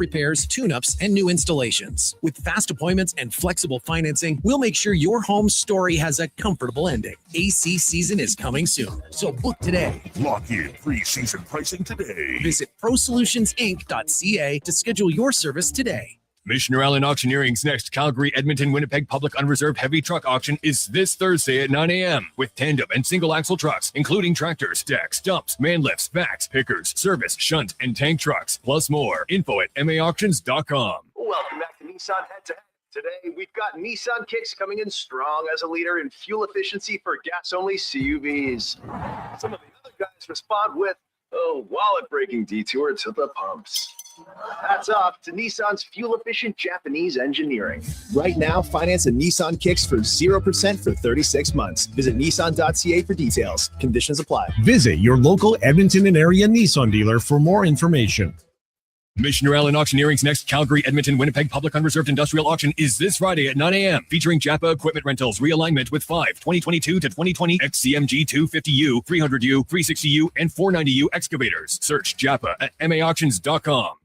repairs, tune-ups, and new installations. With fast appointments and flexible financing, we'll make sure your home story has a comfortable ending. AC season is coming soon, so book today. Lock in pre-season pricing today. Visit prosolutionsinc.ca to schedule your service today. Missioner Allen Auctioneering's next Calgary, Edmonton, Winnipeg public unreserved heavy truck auction is this Thursday at 9 a.m. with tandem and single axle trucks, including tractors, decks, dumps, man lifts, vacs, pickers, service, shunt, and tank trucks, plus more. Info at maauctions.com. Welcome back to Nissan Head to Head. Today, we've got Nissan Kicks coming in strong as a leader in fuel efficiency for gas-only CUVs. Some of the other guys respond with a wallet-breaking detour to the pumps. Hats off to Nissan's fuel-efficient Japanese engineering. Right now, finance a Nissan Kicks for 0% for 36 months. Visit Nissan.ca for details. Conditions apply. Visit your local Edmonton and area Nissan dealer for more information. Missioner Allen Auctioneering's next Calgary, Edmonton, Winnipeg public unreserved industrial auction is this Friday at 9 a.m. featuring Japa equipment rentals, realignment with 5 2022 to 2020 XCMG 250U, 300U, 360U, and 490U excavators. Search Japa at maauctions.com.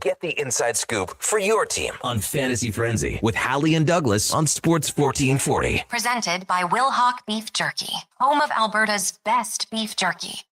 Get the inside scoop for your team on Fantasy Frenzy with Halley and Douglas on Sports 1440. Presented by Wilhauk Beef Jerky, home of Alberta's best beef jerky.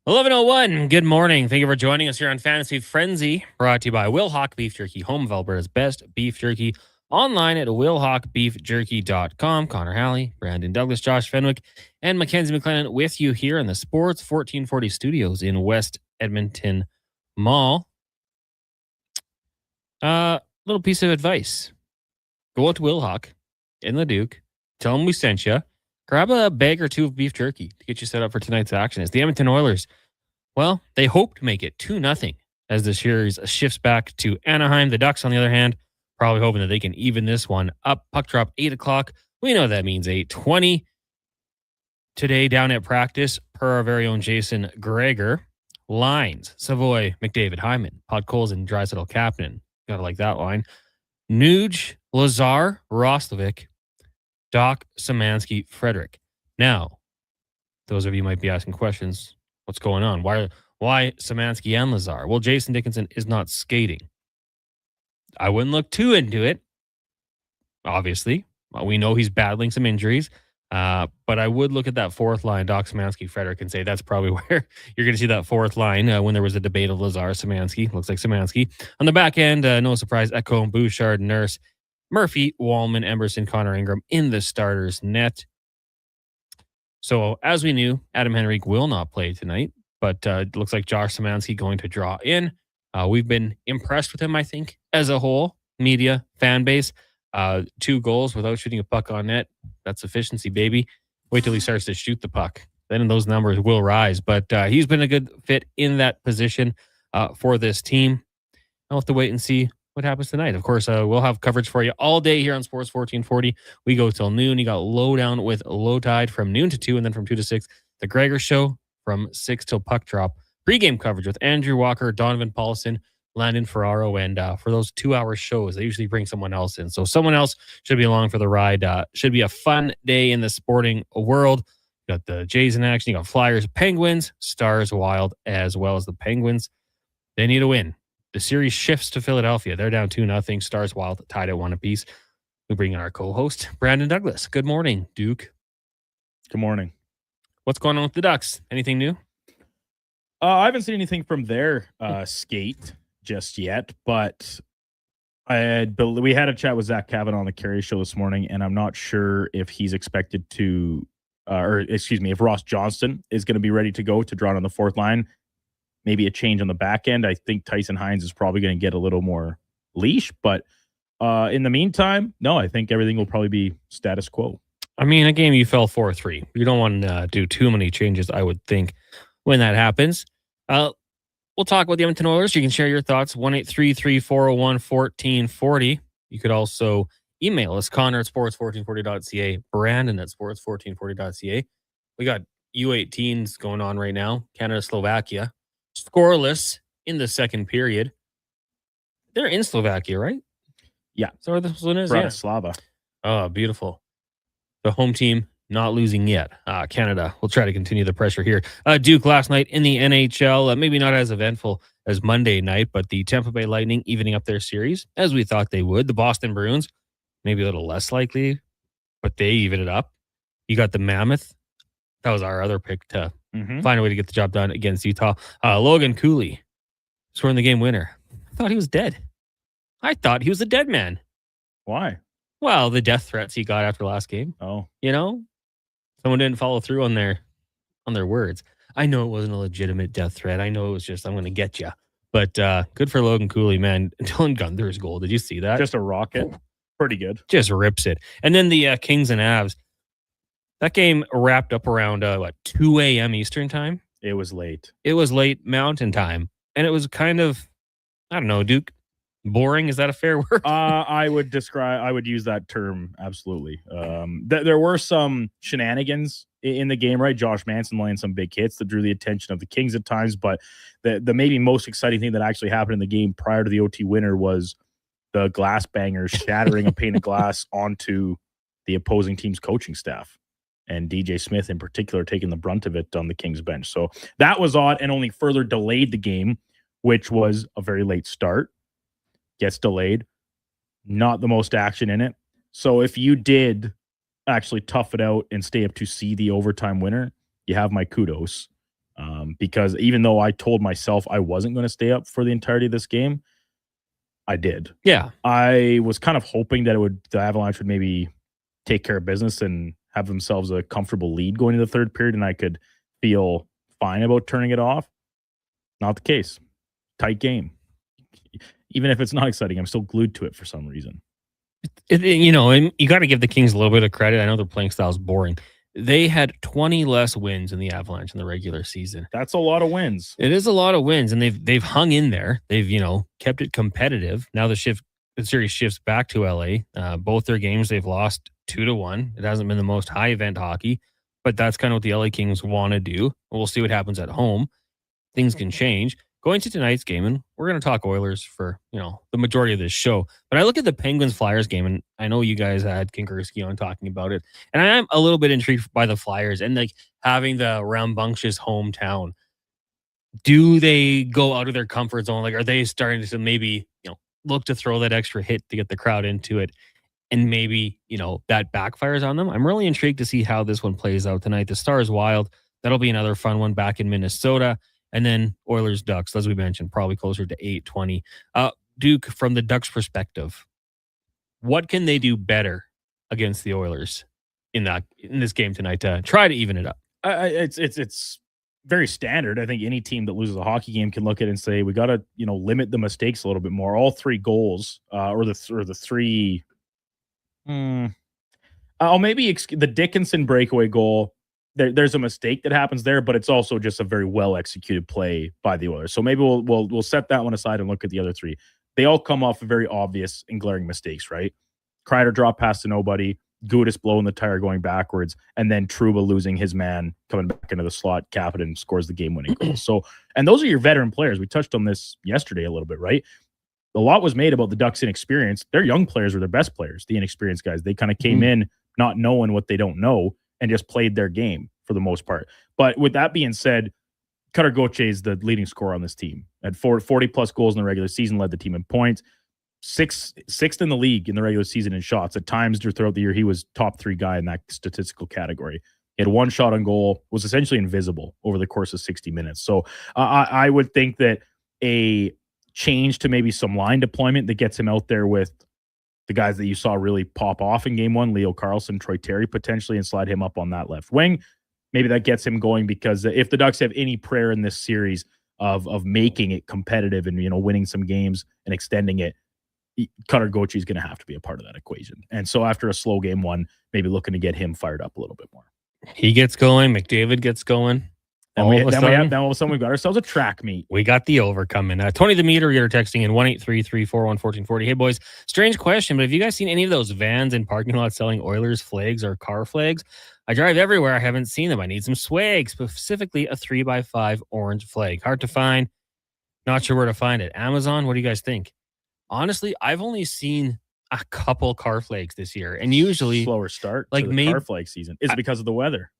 $11:01. Good morning. Thank you for joining us here on Fantasy Frenzy, brought to you by Wilhauk Beef Jerky, home of Alberta's best beef jerky. Online at wilhaukbeefjerky.com. Connor Halley, Brandon Douglas, Josh Fenwick, and Mackenzie McLennan with you here in the Sports 1440 studios in West Edmonton Mall. Little piece of advice. Go out to Wilhauk in Leduc. Tell them we sent you. Grab a bag or two of beef jerky to get you set up for tonight's action. As the Edmonton Oilers, well, they hope to make it 2-0 as the series shifts back to Anaheim. The Ducks, on the other hand, probably hoping that they can even this one up. Puck drop 8 o'clock. We know that means 8:20. Today down at practice, per our very own Jason Greger. Lines, Savoy, McDavid, Hyman, Podkolzin, and Draisaitl, Kapanen. Gotta like that line. Nuge, Lazar, Roslovic, Doc, Szymanski, Frederick. Now, those of you might be asking questions. What's going on? Why Szymanski and Lazar? Well, Jason Dickinson is not skating. I wouldn't look too into it. Obviously, we know he's battling some injuries. But I would look at that fourth line, Doc, Szymanski, Frederick, and say that's probably where you're going to see that fourth line when there was a debate of Lazar, Szymanski. Looks like Szymanski. On the back end, no surprise, Ekholm, Bouchard, Nurse, Murphy, Wallman, Emerson, Connor Ingram in the starters net. So as we knew, Adam Henrique will not play tonight, but it looks like Josh Szymanski going to draw in. We've been impressed with him, I think, as a whole, media, fan base. 2 goals without shooting a puck on net. That's efficiency, baby. Wait till he starts to shoot the puck. Then those numbers will rise. But he's been a good fit in that position for this team. I'll have to wait and see what happens tonight. Of course, we'll have coverage for you all day here on Sports 1440. We go till noon. You got Lowdown with Low Tide from noon to 2, and then from 2 to 6, The Greger Show from 6 till puck drop. Pre-game coverage with Andrew Walker, Donovan Paulson, Landon Ferraro, and for those 2-hour shows, they usually bring someone else in. So someone else should be along for the ride. Should be a fun day in the sporting world. You got the Jays in action. You got Flyers, Penguins, Stars, Wild, as well as the Penguins. They need a win. The series shifts to Philadelphia. They're down 2-0. Stars, Wild, tied at 1 apiece. We bring in our co-host, Brandon Douglas. Good morning, Duke. Good morning. What's going on with the Ducks? Anything new? I haven't seen anything from their skate just yet, but we had a chat with Zach Kavanaugh on the Carey Show this morning, and I'm not sure if he's expected to, if Ross Johnston is going to be ready to go to draw on the fourth line. Maybe a change on the back end. I think Tyson Hines is probably going to get a little more leash, but in the meantime, no, I think everything will probably be status quo. I mean, a game you fell 4-3. You don't want to do too many changes, I would think, when that happens. We'll talk about the Edmonton Oilers. You can share your thoughts, 1-833-401-1440. You could also email us, Connor at sports1440.ca, Brandon at sports1440.ca. We got U18s going on right now, Canada-Slovakia. Scoreless in the second period. They're in Slovakia, right? Yeah. So where this one is? Bratislava. Yeah. Oh, beautiful. The home team not losing yet. Canada will try to continue the pressure here. Duke last night in the NHL, maybe not as eventful as Monday night, but the Tampa Bay Lightning evening up their series, as we thought they would. The Boston Bruins, maybe a little less likely, but they even it up. You got the Mammoth. That was our other pick to find a way to get the job done against Utah. Logan Cooley scoring the game winner. I thought he was dead. I thought he was a dead man. Why? Well, the death threats he got after last game. Oh. You know? Someone didn't follow through on their words. I know it wasn't a legitimate death threat. I know it was just, I'm going to get you. But good for Logan Cooley, man. Dylan Gunther's goal. Did you see that? Just a rocket. Pretty good. Just rips it. And then the Kings and Avs. That game wrapped up around, 2 a.m. Eastern time? It was late. It was late Mountain time. And it was kind of, I don't know, Duke, boring. Is that a fair word? I would use that term. Absolutely. There were some shenanigans in the game, right? Josh Manson laying some big hits that drew the attention of the Kings at times. But the maybe most exciting thing that actually happened in the game prior to the OT winner was the glass bangers shattering a pane of glass onto the opposing team's coaching staff. And DJ Smith in particular taking the brunt of it on the Kings bench. So that was odd and only further delayed the game, which was a very late start. Gets delayed. Not the most action in it. So if you did actually tough it out and stay up to see the overtime winner, you have my kudos. Because even though I told myself I wasn't going to stay up for the entirety of this game, I did. Yeah. I was kind of hoping that the Avalanche would maybe take care of business and have themselves a comfortable lead going into the third period, and I could feel fine about turning it off. Not the case. Tight game. Even if it's not exciting, I'm still glued to it for some reason. And you got to give the Kings a little bit of credit. I know their playing style is boring. They had 20 less wins in the Avalanche in the regular season. That's a lot of wins. It is a lot of wins, and they've hung in there. They've kept it competitive. Now the series shifts back to LA. Both their games they've lost 2-1. It hasn't been the most high event hockey, but that's kind of what the LA Kings want to do. We'll see what happens at home. Things can change. Going to tonight's game, and we're going to talk Oilers for, the majority of this show. But I look at the Penguins-Flyers game, and I know you guys had Kinkerski on talking about it, and I'm a little bit intrigued by the Flyers and having the rambunctious hometown. Do they go out of their comfort zone? Are they starting to maybe, look to throw that extra hit to get the crowd into it? And maybe, that backfires on them. I'm really intrigued to see how this one plays out tonight. The Stars Wild, that'll be another fun one back in Minnesota. And then Oilers Ducks, as we mentioned, probably closer to 8:20. Duke, from the Ducks' perspective, what can they do better against the Oilers in this game tonight to try to even it up? It's very standard. I think any team that loses a hockey game can look at it and say we got to limit the mistakes a little bit more. All three goals, or the three. Maybe the Dickinson breakaway goal. There's a mistake that happens there, but it's also just a very well executed play by the Oilers. So maybe we'll set that one aside and look at the other three. They all come off of very obvious and glaring mistakes, right? Kreider drop pass to nobody, Gudas blowing the tire going backwards, and then Trouba losing his man coming back into the slot. Kapanen scores the game-winning goal. So, and those are your veteran players. We touched on this yesterday a little bit, right? A lot was made about the Ducks' inexperience. Their young players were their best players, the inexperienced guys. They kind of came in not knowing what they don't know and just played their game for the most part. But with that being said, Cutter Gauthier is the leading scorer on this team. At 40-plus goals in the regular season, led the team in points. sixth in the league in the regular season in shots. At times throughout the year, he was top 3 guy in that statistical category. He had 1 shot on goal, was essentially invisible over the course of 60 minutes. So I would think that a change to maybe some line deployment that gets him out there with the guys that you saw really pop off in game 1, Leo Carlson, Troy Terry potentially, and slide him up on that left wing. Maybe that gets him going, because if the Ducks have any prayer in this series of making it competitive and, winning some games and extending it, Cutter Gauthier is going to have to be a part of that equation. And so after a slow game 1, maybe looking to get him fired up a little bit more. He gets going. McDavid gets going. Then all of a sudden we've got ourselves a track meet. We got the over coming. Tony the Meter, you're texting in 1-833-401-1440. Hey, boys, strange question, but have you guys seen any of those vans in parking lots selling Oilers flags or car flags? I drive everywhere. I haven't seen them. I need some swag, specifically a 3x5 orange flag. Hard to find. Not sure where to find it. Amazon, what do you guys think? Honestly, I've only seen a couple car flags this year, and usually slower start like to the car flag season. Is it because of the weather?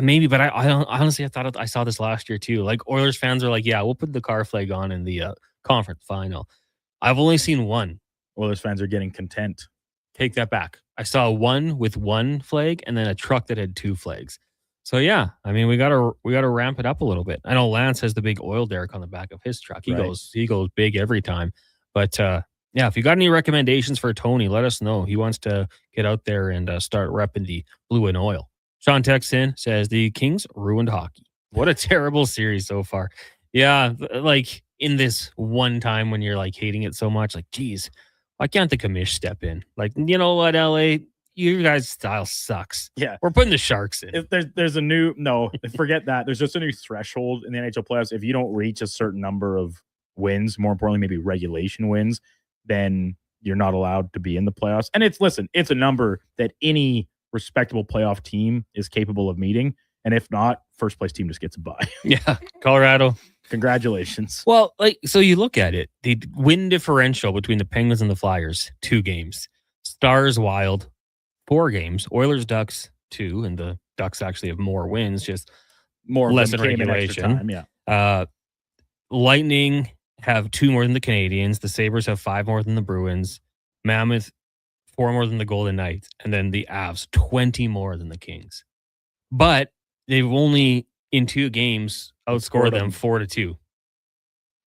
Maybe, but I honestly, I thought I saw this last year too. Like Oilers fans are like, yeah, we'll put the car flag on in the conference final. I've only seen one. Oilers fans are getting content. Take that back. I saw one with 1 flag and then a truck that had 2 flags. So yeah, I mean, we gotta ramp it up a little bit. I know Lance has the big oil derrick on the back of his truck. He goes big every time. But yeah, if you got any recommendations for Tony, let us know. He wants to get out there and start repping the blue and oil. Sean texts in, says the Kings ruined hockey. What a terrible series so far. Yeah, like in this one time when you're like hating it so much, like, geez, why can't the commish step in? Like, you know what, LA, you guys' style sucks. Yeah. We're putting the Sharks in. If there's a new, forget that. There's just a new threshold in the NHL playoffs. If you don't reach a certain number of wins, more importantly, maybe regulation wins, then you're not allowed to be in the playoffs. And it's a number that any respectable playoff team is capable of meeting. And if not, first place team just gets a bye. Yeah. Colorado. Congratulations. Well, so you look at it, the win differential between the Penguins and the Flyers, 2 games. Stars, Wild, 4 games. Oilers, Ducks, 2. And the Ducks actually have more wins, just more less in regulation. regulation. Time, yeah. Lightning have 2 more than the Canadians. The Sabres have 5 more than the Bruins. Mammoth, 4 more than the Golden Knights. And then the Avs, 20 more than the Kings. But they've only, in 2 games, outscored them 4-2.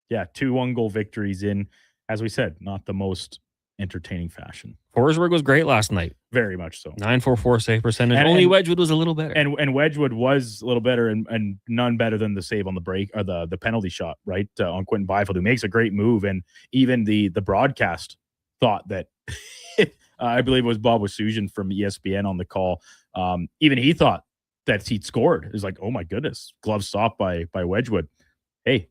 Yeah, 2 1-goal victories in, as we said, not the most entertaining fashion. Forsberg was great last night. Very much so. 944 save percentage. Only Wedgwood was a little better. And Wedgwood was a little better and none better than the save on the break or the penalty shot, right? On Quentin Byfield, who makes a great move. And even the broadcast thought that I believe it was Bob Wasusian from ESPN on the call. Even he thought that he'd scored. It was like, oh my goodness, glove stopped by Wedgwood. Hey,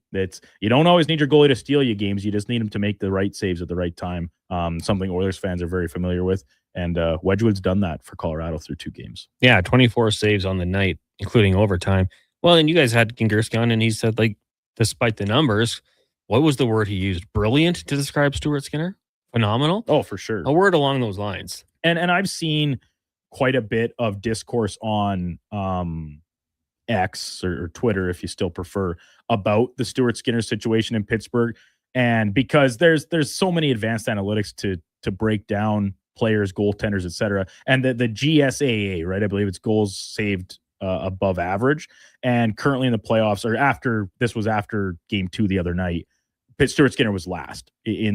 you don't always need your goalie to steal you games. You just need him to make the right saves at the right time. Something Oilers fans are very familiar with. And Wedgwood's done that for Colorado through 2 games. Yeah, 24 saves on the night, including overtime. Well, and you guys had Kingerski on, and he said, like, despite the numbers, what was the word he used? Brilliant to describe Stuart Skinner? Phenomenal? Oh, for sure. A word along those lines. And I've seen quite a bit of discourse on X or Twitter, if you still prefer, about the Stuart Skinner situation in Pittsburgh. And because there's so many advanced analytics to break down players, goaltenders, etc. And the GSAA, right? I believe it's goals saved above average. And currently in the playoffs, or after game 2 the other night, Stuart Skinner was last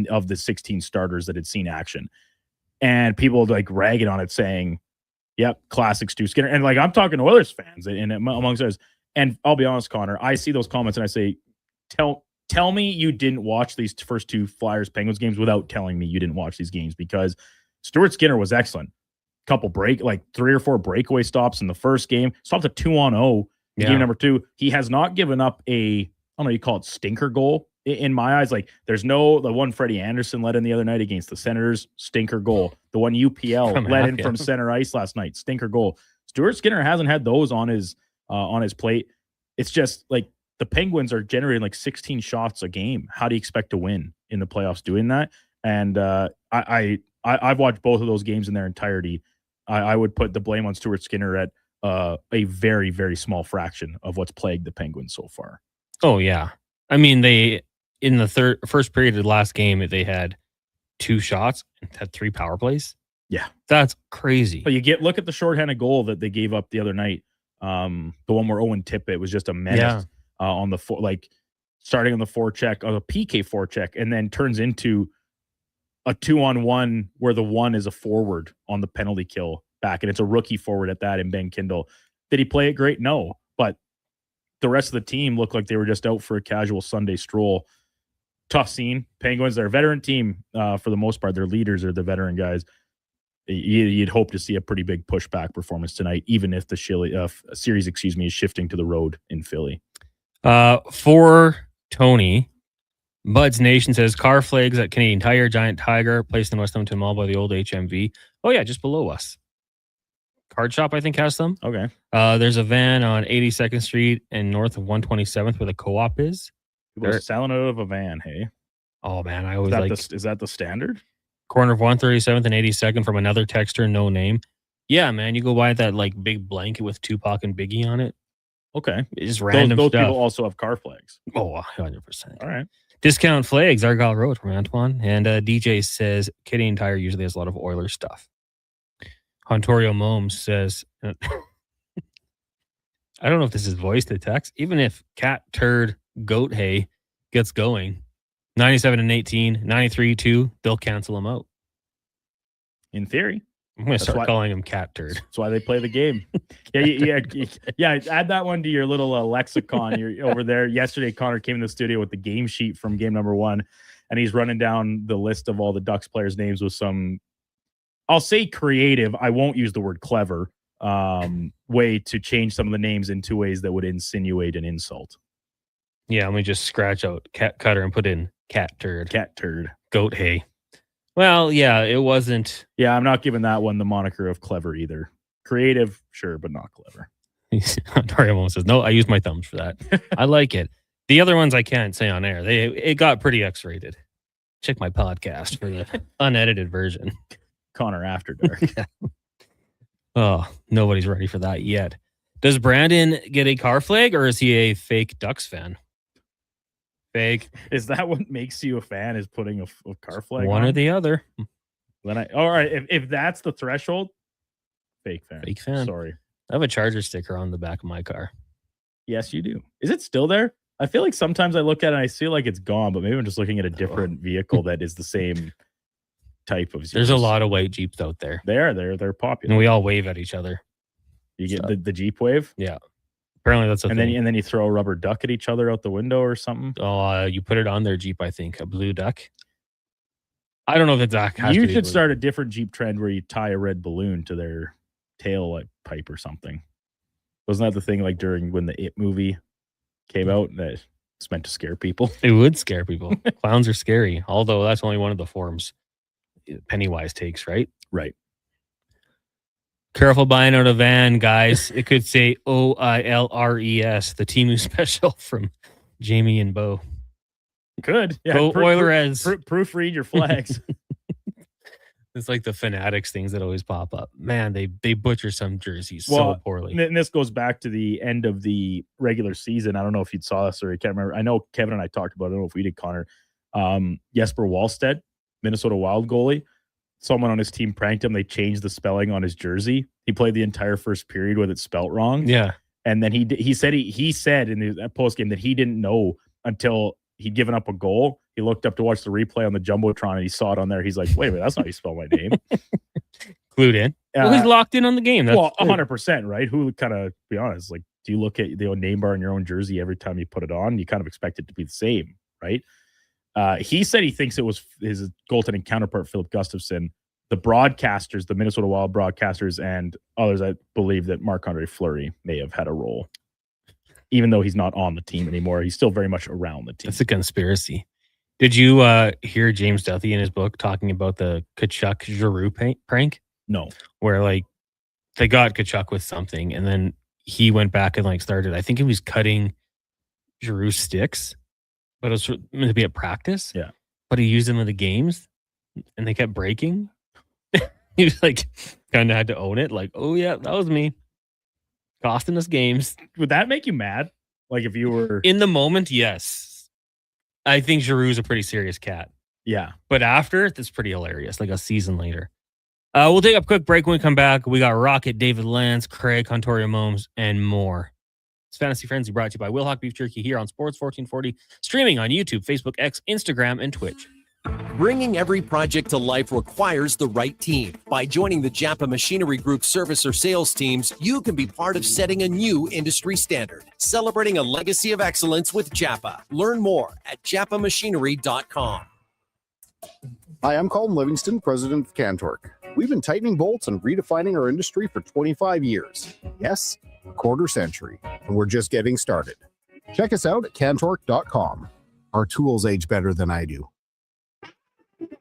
of the 16 starters that had seen action. And people like ragging on it, saying, yep, classic Stu Skinner. And like, I'm talking to Oilers fans and amongst us. And I'll be honest, Connor, I see those comments and I say, tell me you didn't watch these first 2 Flyers Penguins games without telling me you didn't watch these games, because Stuart Skinner was excellent. Couple 3 or 4 breakaway stops in the first game. Stopped a 2-on-0 in game number 2. He has not given up I don't know, you call it stinker goal. In my eyes, like the one Freddie Anderson led in the other night against the Senators, stinker goal. The one UPL led in from center ice last night, stinker goal. Stuart Skinner hasn't had those on his plate. It's just like the Penguins are generating like 16 shots a game. How do you expect to win in the playoffs doing that? And I've watched both of those games in their entirety. I would put the blame on Stuart Skinner at a very, very small fraction of what's plagued the Penguins so far. Oh yeah, I mean in the first period of the last game, they had 2 shots and had 3 power plays. Yeah. That's crazy. But look at the shorthanded goal that they gave up the other night. The one where Owen Tippett was just a menace on the starting on the forecheck, on a PK forecheck, and then turns into a 2-on-1 where the one is a forward on the penalty kill back, and it's a rookie forward at that in Ben Kindle. Did he play it great? No, but the rest of the team looked like they were just out for a casual Sunday stroll. Tough scene. Penguins, they're a veteran team for the most part. Their leaders are the veteran guys. You'd hope to see a pretty big pushback performance tonight, even if the series, is shifting to the road in Philly. For Tony, Bud's Nation says car flags at Canadian Tire, Giant Tiger, placed in West Edmonton Mall by the old HMV. Oh yeah, just below us. Card Shop, I think, has some. Okay. There's a van on 82nd Street and north of 127th where the co-op is. They're selling out of a van, hey? Oh man, I always is that the standard? Corner of 137th and 82nd from another texter, no name. Yeah, man, you go buy that like big blanket with Tupac and Biggie on it. Okay. It's just random those stuff. people also have car flags. Oh, 100%. All right. Discount flags, Argyle Road from Antoine. And DJ says Canadian Tire usually has a lot of Oilers stuff. Ontario Momes says, I don't know if this is voice to text. Even if Cat Turd Goat Hay gets going, 97 and 18, 93 2, they'll cancel him out. In theory. I'm going to start calling him Cat Turd. That's why they play the game. Yeah. Add that one to your little lexicon. You're over there. Yesterday, Connor came in the studio with the game sheet from game number 1, and he's running down the list of all the Ducks players' names with some, I'll say creative, I won't use the word clever, way to change some of the names in 2 ways that would insinuate an insult. Yeah, let me just scratch out Cat Cutter and put in Cat Turd. Cat Turd. Goat Hay. Well, yeah, it wasn't. Yeah, I'm not giving that one the moniker of clever either. Creative, sure, but not clever. Ontario says, no, I use my thumbs for that. I like it. The other ones I can't say on air. It got pretty X-rated. Check my podcast for the unedited version. Connor After Dark. Oh, nobody's ready for that yet. Does Brandon get a car flag or is he a fake Ducks fan? Fake. Is that what makes you a fan? Is putting a car flag One on? or the other. Then all right. If that's the threshold, fake fan. Fake fan. Sorry. I have a Charger sticker on the back of my car. Yes, you do. Is it still there? I feel like sometimes I look at it and I feel like it's gone, but maybe I'm just looking at a different vehicle that is the same type of. There's a lot of white Jeeps out there. They're popular. And we all wave at each other. You get the Jeep wave? Yeah. Apparently that's a thing. Then you throw a rubber duck at each other out the window or something. Oh, you put it on their Jeep, I think. A blue duck. I don't know if it's that. You should start a different Jeep trend where you tie a red balloon to their tail pipe or something. Wasn't that the thing like during when the It movie came out that it's meant to scare people? It would scare people. Clowns are scary. Although that's only one of the forms Pennywise takes, right? Right. Careful buying out a van, guys. It could say OILRES, the Temu special from Jamie and Bo. Good. Yeah. Go Oilers. Proofread your flags. It's like the Fanatics things that always pop up. Man, they butcher some jerseys so poorly. And this goes back to the end of the regular season. I don't know if you saw this or I can't remember. I know Kevin and I talked about it. I don't know if we did, Connor. Jesper Wallstedt, Minnesota Wild goalie. Someone on his team pranked him. They changed the spelling on his jersey. He played the entire first period with it spelt wrong. Yeah. And then he said in the post game that he didn't know until he'd given up a goal. He looked up to watch the replay on the Jumbotron and he saw it on there. He's like, wait a minute, that's not how you spell my name. Clued in. Well, he's locked in on the game. That's 100%, right? Who kind of, be honest, like, do you look at the name bar on your own jersey every time you put it on? You kind of expect it to be the same, right? He said he thinks it was his goaltending counterpart, Philip Gustafson. The broadcasters, the Minnesota Wild broadcasters, and others, I believe that Marc-Andre Fleury may have had a role. Even though he's not on the team anymore, he's still very much around the team. That's a conspiracy. Did you hear James Duthie in his book talking about the Kachuk Giroux prank? No. Where like they got Kachuk with something, and then he went back and like started. I think he was cutting Giroux sticks, but it was meant to be at practice. Yeah. But he used them in the games, and they kept breaking. He was like, kind of had to own it. Like, oh yeah, that was me. Costing us games. Would that make you mad? Like if you were in the moment? Yes. I think Giroux's a pretty serious cat. Yeah. But after, that's pretty hilarious, like a season later. We'll take a quick break. When we come back, we got Rocket, David Lance, Craig, Contoria Momes, and more. It's Fantasy Frenzy brought to you by Will Hawk Beef Jerky here on Sports 1440, streaming on YouTube, Facebook, X, Instagram, and Twitch. Bringing every project to life requires the right team. By joining the Japa Machinery Group service or sales teams, you can be part of setting a new industry standard. Celebrating a legacy of excellence with Japa. Learn more at japamachinery.com. Hi, I'm Colin Livingston, president of Cantork. We've been tightening bolts and redefining our industry for 25 years. Yes, a quarter century, and we're just getting started. Check us out at cantork.com. Our tools age better than I do.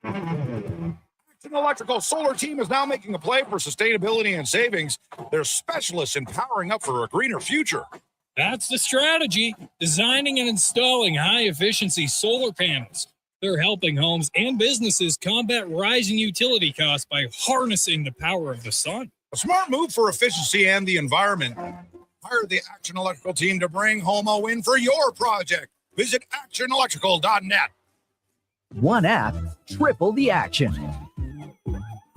Action Electrical Solar Team is now making a play for sustainability and savings. They're specialists in powering up for a greener future. That's the strategy, designing and installing high-efficiency solar panels. They're helping homes and businesses combat rising utility costs by harnessing the power of the sun. A smart move for efficiency and the environment. Hire the Action Electrical team to bring home a win for your project. Visit actionelectrical.net. One app, triple the action.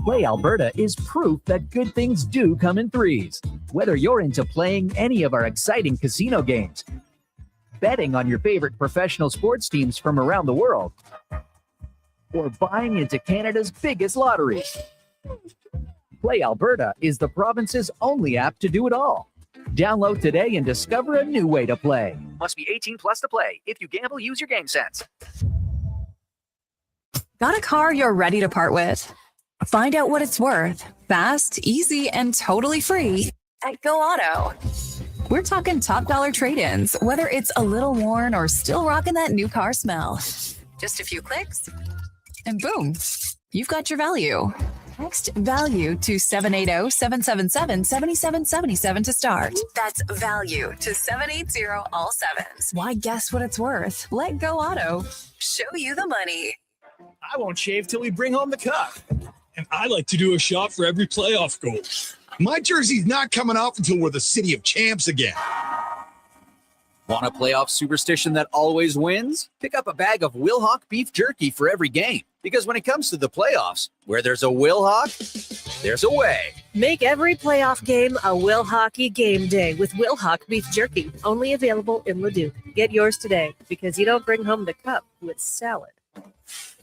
Play Alberta is proof that good things do come in threes. Whether you're into playing any of our exciting casino games, betting on your favorite professional sports teams from around the world, or buying into Canada's biggest lottery, Play Alberta is the province's only app to do it all. Download today and discover a new way to play. Must be 18 plus to play. If you gamble, use your game sense. Got a car you're ready to part with? Find out what it's worth, fast, easy, and totally free at Go Auto. We're talking top dollar trade-ins, whether it's a little worn or still rocking that new car smell. Just a few clicks, and boom, you've got your value. Text value to 780-777-7777 to start. That's value to 780 all sevens. Why guess what it's worth? Let Go Auto show you the money. I won't shave till we bring home the cup. And I like to do a shot for every playoff goal. My jersey's not coming off until we're the city of champs again. Want a playoff superstition that always wins? Pick up a bag of Will Hawk beef jerky for every game. Because when it comes to the playoffs, where there's a Will Hawk, there's a way. Make every playoff game a Will Hockey game day with Will Hawk beef jerky. Only available in Leduc. Get yours today because you don't bring home the cup with salad.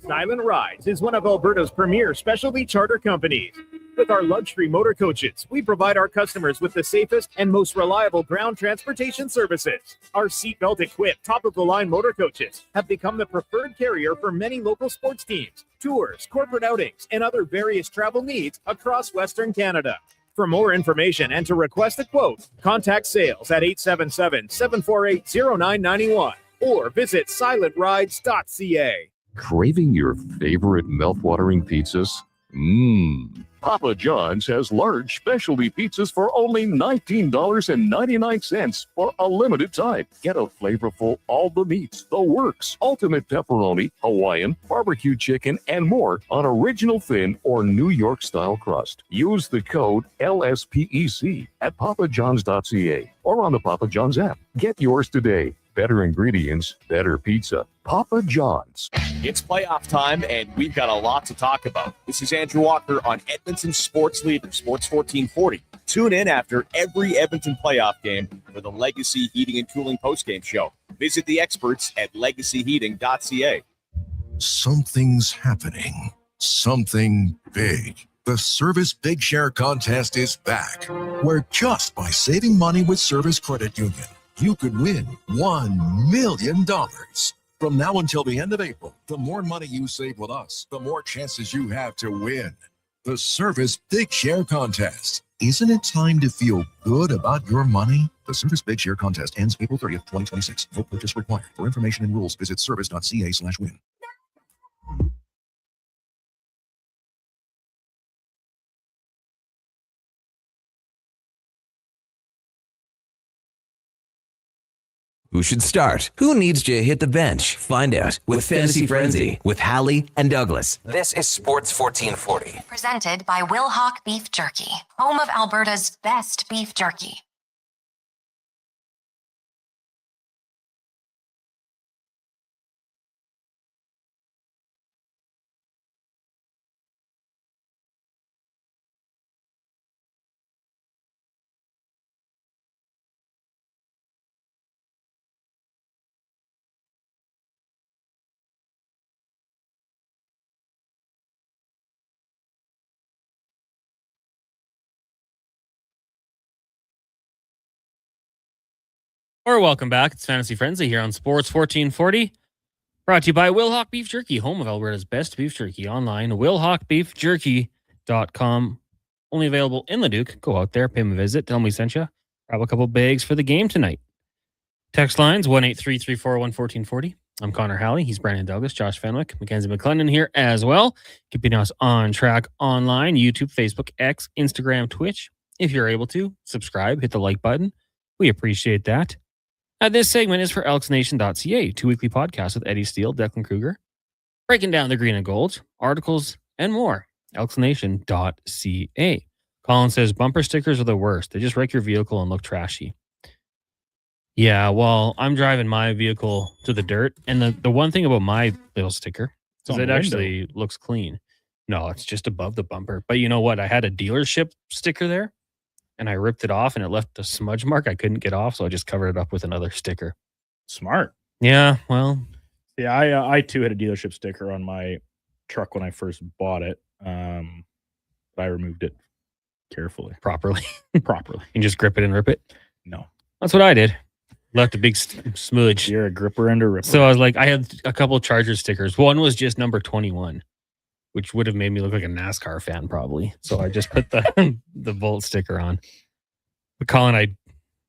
Silent Rides is one of Alberta's premier specialty charter companies. With our luxury motor coaches, we provide our customers with the safest and most reliable ground transportation services. Our seatbelt equipped, top-of-the-line motor coaches have become the preferred carrier for many local sports teams, tours, corporate outings, and other various travel needs across Western Canada. For more information and to request a quote, contact sales at 877-748-0991 or visit silentrides.ca. Craving your favorite mouth-watering pizzas? Papa John's has large specialty pizzas for only $19.99 for a limited time. Get a flavorful all the meats, the works, ultimate pepperoni, Hawaiian, barbecue chicken, and more on original thin or New York style crust. Use the code LSPEC at papajohns.ca or on the Papa John's app. Get yours today. Better ingredients, better pizza. Papa John's. It's playoff time, and we've got a lot to talk about. This is Andrew Walker on Edmonton Sports Leader, Sports 1440. Tune in after every Edmonton playoff game for the Legacy Heating and Cooling postgame show. Visit the experts at legacyheating.ca. Something's happening. Something big. The Service Big Share Contest is back, where just by saving money with Service Credit Union, you could win $1 million. From now until the end of April, the more money you save with us, the more chances you have to win. The Service Big Share Contest. Isn't it time to feel good about your money? The Service Big Share Contest ends April 30th, 2026. Vote purchase required. For information and rules, visit service.ca/win. Who should start? Who needs to hit the bench? Find out with Fantasy Frenzy with Halley and Douglas. This is Sports 1440. Presented by Will Hawk Beef Jerky, home of Alberta's best beef jerky. Or welcome back. It's Fantasy Frenzy here on Sports 1440. Brought to you by Wilhock Beef Jerky, home of Alberta's best beef jerky. Online, willhockbeefjerky.com. Only available in Leduc. Go out there, pay them a visit. Tell them we sent you. Grab a couple bags for the game tonight. Text lines 1-833-401-1440. I'm Connor Halley. He's Brandon Douglas, Josh Fenwick, Mackenzie McClendon here as well. Keeping us on track online, YouTube, Facebook, X, Instagram, Twitch. If you're able to, subscribe, hit the like button. We appreciate that. This segment is for elksnation.ca, 2 weekly podcasts with Eddie Steele, Declan Kruger, breaking down the green and gold, articles, and more. elksnation.ca. Colin says, bumper stickers are the worst. They just wreck your vehicle and look trashy. Yeah, well, I'm driving my vehicle to the dirt, and the one thing about my little sticker is it actually looks clean. No, it's just above the bumper. But you know what? I had a dealership sticker there, and I ripped it off, and it left a smudge mark I couldn't get off, so I just covered it up with another sticker. Smart. Yeah, well. Yeah, I too had a dealership sticker on my truck when I first bought it. But I removed it carefully. Properly. Properly. And just grip it and rip it? No. That's what I did. Left a big smudge. You're a gripper and a ripper. So I was like, I had a couple of Charger stickers. One was just number 21, which would have made me look like a NASCAR fan probably. So I just put the the Volt sticker on. But Colin,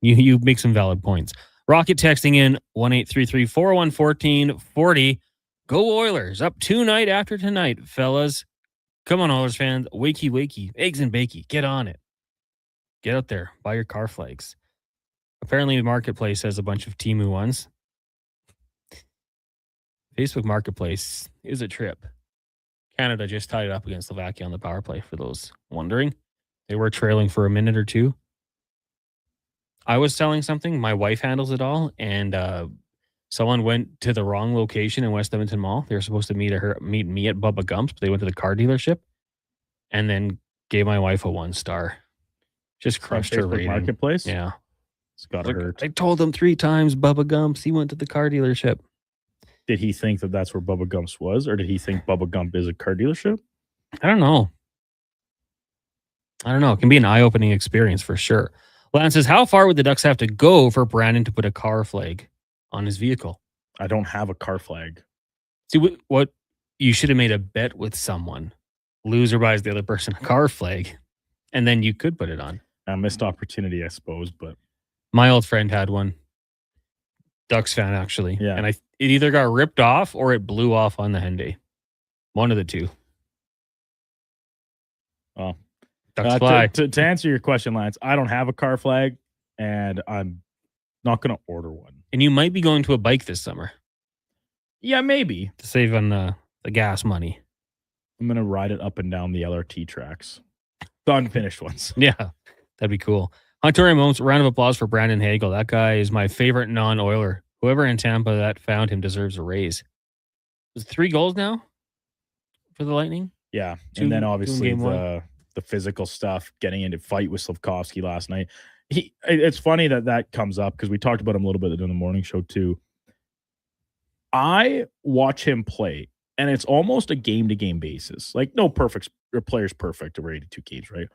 you make some valid points. Rocket texting in 1-833-401-1440. Go Oilers. Up tonight after tonight, fellas. Come on, Oilers fans. Wakey, wakey. Eggs and bakey. Get on it. Get out there. Buy your car flags. Apparently, Marketplace has a bunch of Temu ones. Facebook Marketplace is a trip. Canada just tied it up against Slovakia on the power play, for those wondering. They were trailing for a minute or two. I was selling something. My wife handles it all, and someone went to the wrong location in West Edmonton Mall. They were supposed to meet me at Bubba Gump's, but they went to the car dealership and then gave my wife a 1 star. Just crushed her rating. Marketplace? Yeah. It's gotta hurt. I told him 3 times Bubba Gump's. He went to the car dealership. Did he think that that's where Bubba Gump's was, or did he think Bubba Gump is a car dealership? I don't know. It can be an eye-opening experience for sure. Lance says, how far would the Ducks have to go for Brandon to put a car flag on his vehicle? I don't have a car flag. See, what you should have made a bet with someone. Loser buys the other person a car flag, and then you could put it on. A missed opportunity, I suppose, but my old friend had one. Ducks fan, actually. Yeah. And it either got ripped off or it blew off on the Hyundai. One of the two. Well, Ducks fly. To answer your question, Lance, I don't have a car flag, and I'm not going to order one. And you might be going to a bike this summer. Yeah, maybe. To save on the gas money. I'm going to ride it up and down the LRT tracks. The unfinished ones. Yeah, that'd be cool. Hunter moments, round of applause for Brandon Hagel. That guy is my favorite non-Oiler. Whoever in Tampa that found him deserves a raise. Is it 3 goals now for the Lightning? Yeah, and then obviously the physical stuff, getting into fight with Slafkovsky last night. It's funny that comes up because we talked about him a little bit in the morning show too. I watch him play, and it's almost a game-to-game basis. Like, no perfect player's perfect over 82 games, right?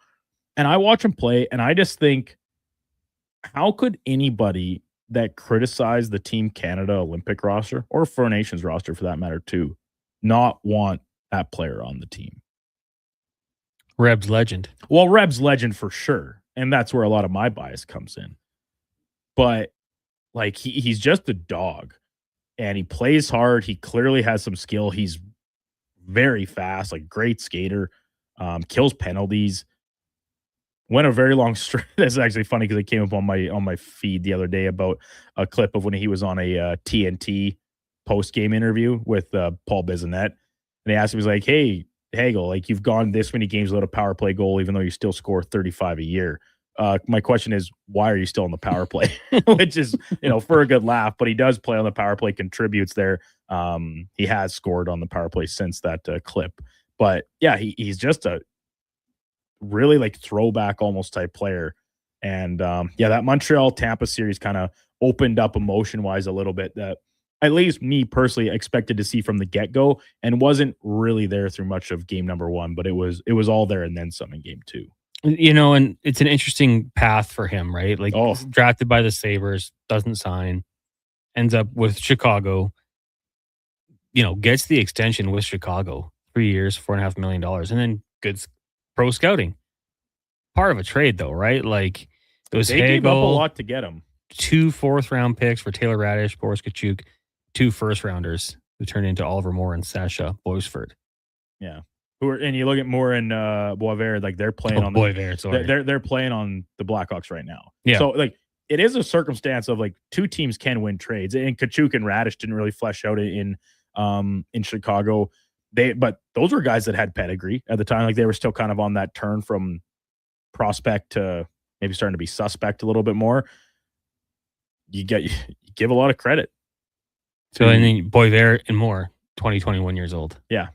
And I watch him play, and I just think, how could anybody that criticized the Team Canada Olympic roster, or Four Nations roster for that matter too, not want that player on the team? Reb's legend. Well, Reb's legend for sure. And that's where a lot of my bias comes in. But like he's just a dog. And he plays hard. He clearly has some skill. He's very fast, like great skater, kills penalties. Went a very long stretch. That's actually funny because it came up on my feed the other day about a clip of when he was on a TNT post-game interview with Paul Bissonnette. And they asked him, he's like, hey, Hagel, like you've gone this many games without a power play goal, even though you still score 35 a year. My question is, why are you still on the power play? Which is, for a good laugh, but he does play on the power play, contributes there. He has scored on the power play since that clip. But yeah, he's just a really like throwback almost type player. And that Montreal Tampa series kind of opened up emotion wise a little bit that at least me personally expected to see from the get-go and wasn't really there through much of game number 1, but it was all there and then some in game 2. And it's an interesting path for him, right? Like drafted by the Sabres, doesn't sign, ends up with Chicago, gets the extension with Chicago, 3 years, $4.5 million, and then good pro scouting. Part of a trade though, right? Like it was They gave up a lot to get him. 2 4th-round picks for Taylor Radish, Boris Kachuk, 2 first-rounders who turned into Oliver Moore and Sasha Boisford. Yeah. And you look at Moore and Boisvert, like they're playing on they're playing on the Blackhawks right now. Yeah. So like it is a circumstance of like two teams can win trades. And Kachuk and Radish didn't really flesh out in Chicago. But those were guys that had pedigree at the time. Like they were still kind of on that turn from prospect to maybe starting to be suspect a little bit more. You give a lot of credit. So and then Boisvert and Moore, 21 years old. Yeah.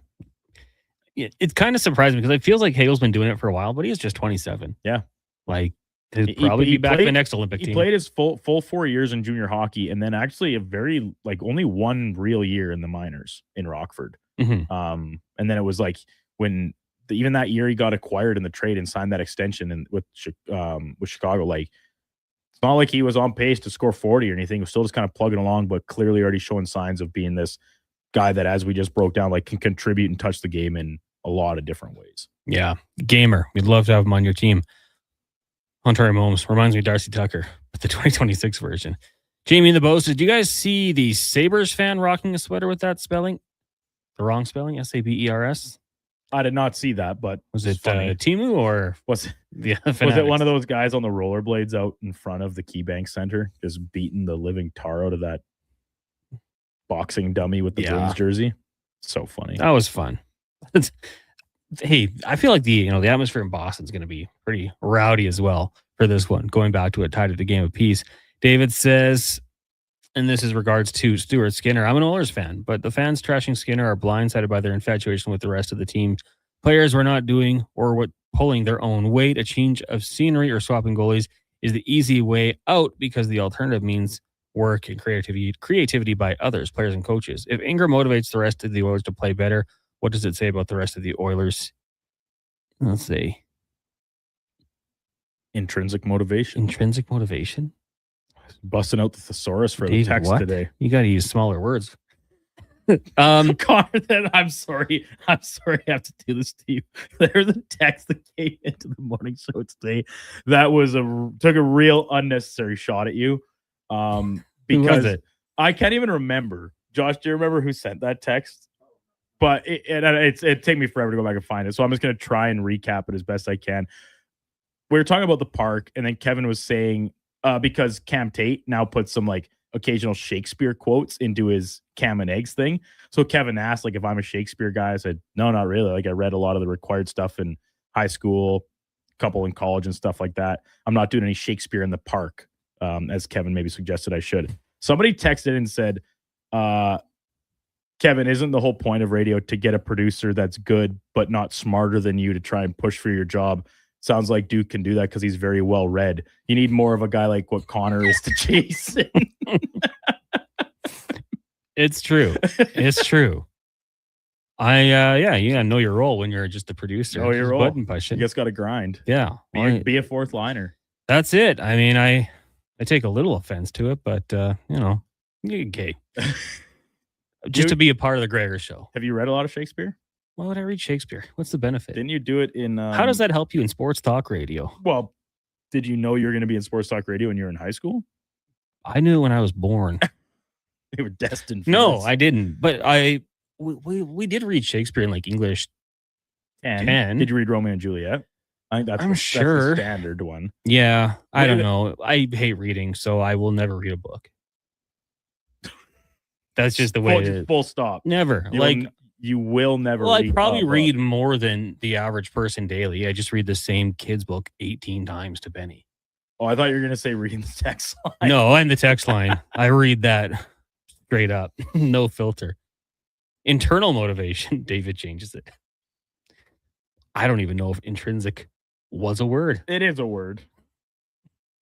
It's kind of surprising because it feels like Hale's been doing it for a while, but he is just 27. Yeah. Like he'll probably be back in the next Olympic team. He played his full 4 years in junior hockey and then actually a very only one real year in the minors in Rockford. Mm-hmm. And then it was like when even that year he got acquired in the trade and signed that extension with Chicago. Like it's not like he was on pace to score 40 or anything. He was still just kind of plugging along, but clearly already showing signs of being this guy that, as we just broke down, like can contribute and touch the game in a lot of different ways. Yeah. Gamer. We'd love to have him on your team. Ontario Momes reminds me of Darcy Tucker, but the 2026 version. Jamie and the Bows, did you guys see the Sabres fan rocking a sweater with that spelling? The wrong spelling? Sabers? I did not see that, but was it Timu or was it one of those guys on the rollerblades out in front of the KeyBank Center just beating the living tar out of that boxing dummy with the Bruins jersey? So funny. That was fun. Hey, I feel like the atmosphere in Boston is going to be pretty rowdy as well for this one. Going back to it, tied at the game of peace. David says, and this is regards to Stuart Skinner. I'm an Oilers fan, but the fans trashing Skinner are blindsided by their infatuation with the rest of the team. Players were not doing or pulling their own weight. A change of scenery or swapping goalies is the easy way out because the alternative means work and creativity by others, players and coaches. If Ingram motivates the rest of the Oilers to play better, what does it say about the rest of the Oilers? Let's see. Intrinsic motivation. Intrinsic motivation? Busting out the thesaurus for the text today. You got to use smaller words. Connor, I'm sorry I have to do this to you. There's a text that came into the morning show today that took a real unnecessary shot at you. Because I can't even remember. Josh, do you remember who sent that text? But it'd take me forever to go back and find it. So I'm just going to try and recap it as best I can. We were talking about the park, and then Kevin was saying, because Cam Tate now puts some occasional Shakespeare quotes into his Cam and Eggs thing. So Kevin asked, if I'm a Shakespeare guy. I said, no, not really. I read a lot of the required stuff in high school, a couple in college and stuff like that. I'm not doing any Shakespeare in the park, as Kevin maybe suggested I should. Somebody texted and said, Kevin, isn't the whole point of radio to get a producer that's good but not smarter than you to try and push for your job? Sounds like Duke can do that because he's very well read. You need more of a guy like what Connor is to Jason. It's true. It's true. You gotta know your role when you're just the producer. Know your role. Button pushing. You just got to grind. Yeah. Be a fourth liner. That's it. I mean, I take a little offense to it, but okay. Just to be a part of the Gregor show. Have you read a lot of Shakespeare? Why would I read Shakespeare? What's the benefit? Didn't you do it in... How does that help you in sports talk radio? Well, did you know you were going to be in sports talk radio when you were in high school? I knew when I was born. You were destined for No, this. I didn't. But we did read Shakespeare in English 10. Did you read Romeo and Juliet? I think that's sure. That's the standard one. Yeah, I don't know. I hate reading, so I will never read a book. That's just the way it is. Full stop. Never. You will never read. Well, I probably read more than the average person daily. I just read the same kid's book 18 times to Benny. Oh, I thought you were going to say reading the text line. No, and the text line. I read that straight up. No filter. Internal motivation. David changes it. I don't even know if intrinsic was a word. It is a word.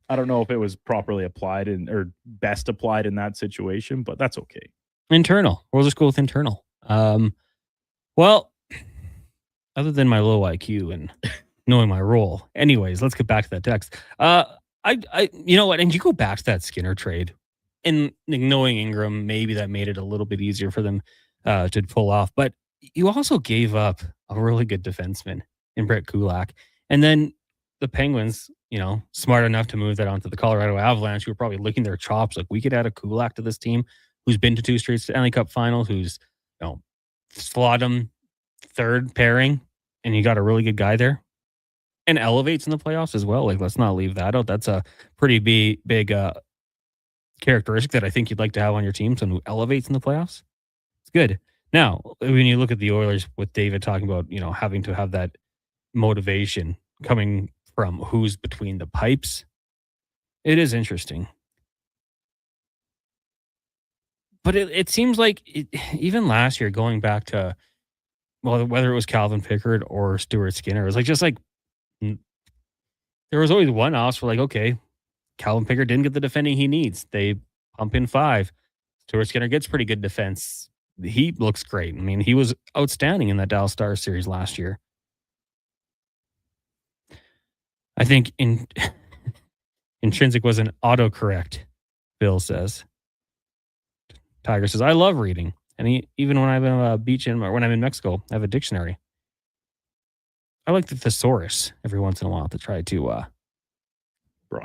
I don't know if it was properly applied or best applied in that situation, but that's okay. Internal. We'll just go with internal. Well, other than my low IQ and knowing my role. Anyways, let's get back to that text. You know what? And you go back to that Skinner trade, and knowing Ingram, maybe that made it a little bit easier for them to pull off. But you also gave up a really good defenseman in Brett Kulak, and then the Penguins, smart enough to move that onto the Colorado Avalanche, who were probably licking their chops. Like, we could add a Kulak to this team, who's been to 2 straight Stanley Cup finals, who's slot him third pairing, and you got a really good guy there, and elevates in the playoffs as well. Like, let's not leave that out. That's a pretty big characteristic that I think you'd like to have on your team. Someone who elevates in the playoffs. It's good. Now, when you look at the Oilers, with David talking about, having to have that motivation coming from who's between the pipes, it is interesting. But it seems like even last year, going back to, well, whether it was Calvin Pickard or Stuart Skinner, it was like there was always one offs for, like, okay, Calvin Pickard didn't get the defending he needs. They pump in 5. Stuart Skinner gets pretty good defense. He looks great. I mean, he was outstanding in that Dallas Stars series last year. I think Intrinsic was an autocorrect, Bill says. Tiger says, I love reading. And even when I'm on a beach when I'm in Mexico, I have a dictionary. I like the thesaurus every once in a while to try to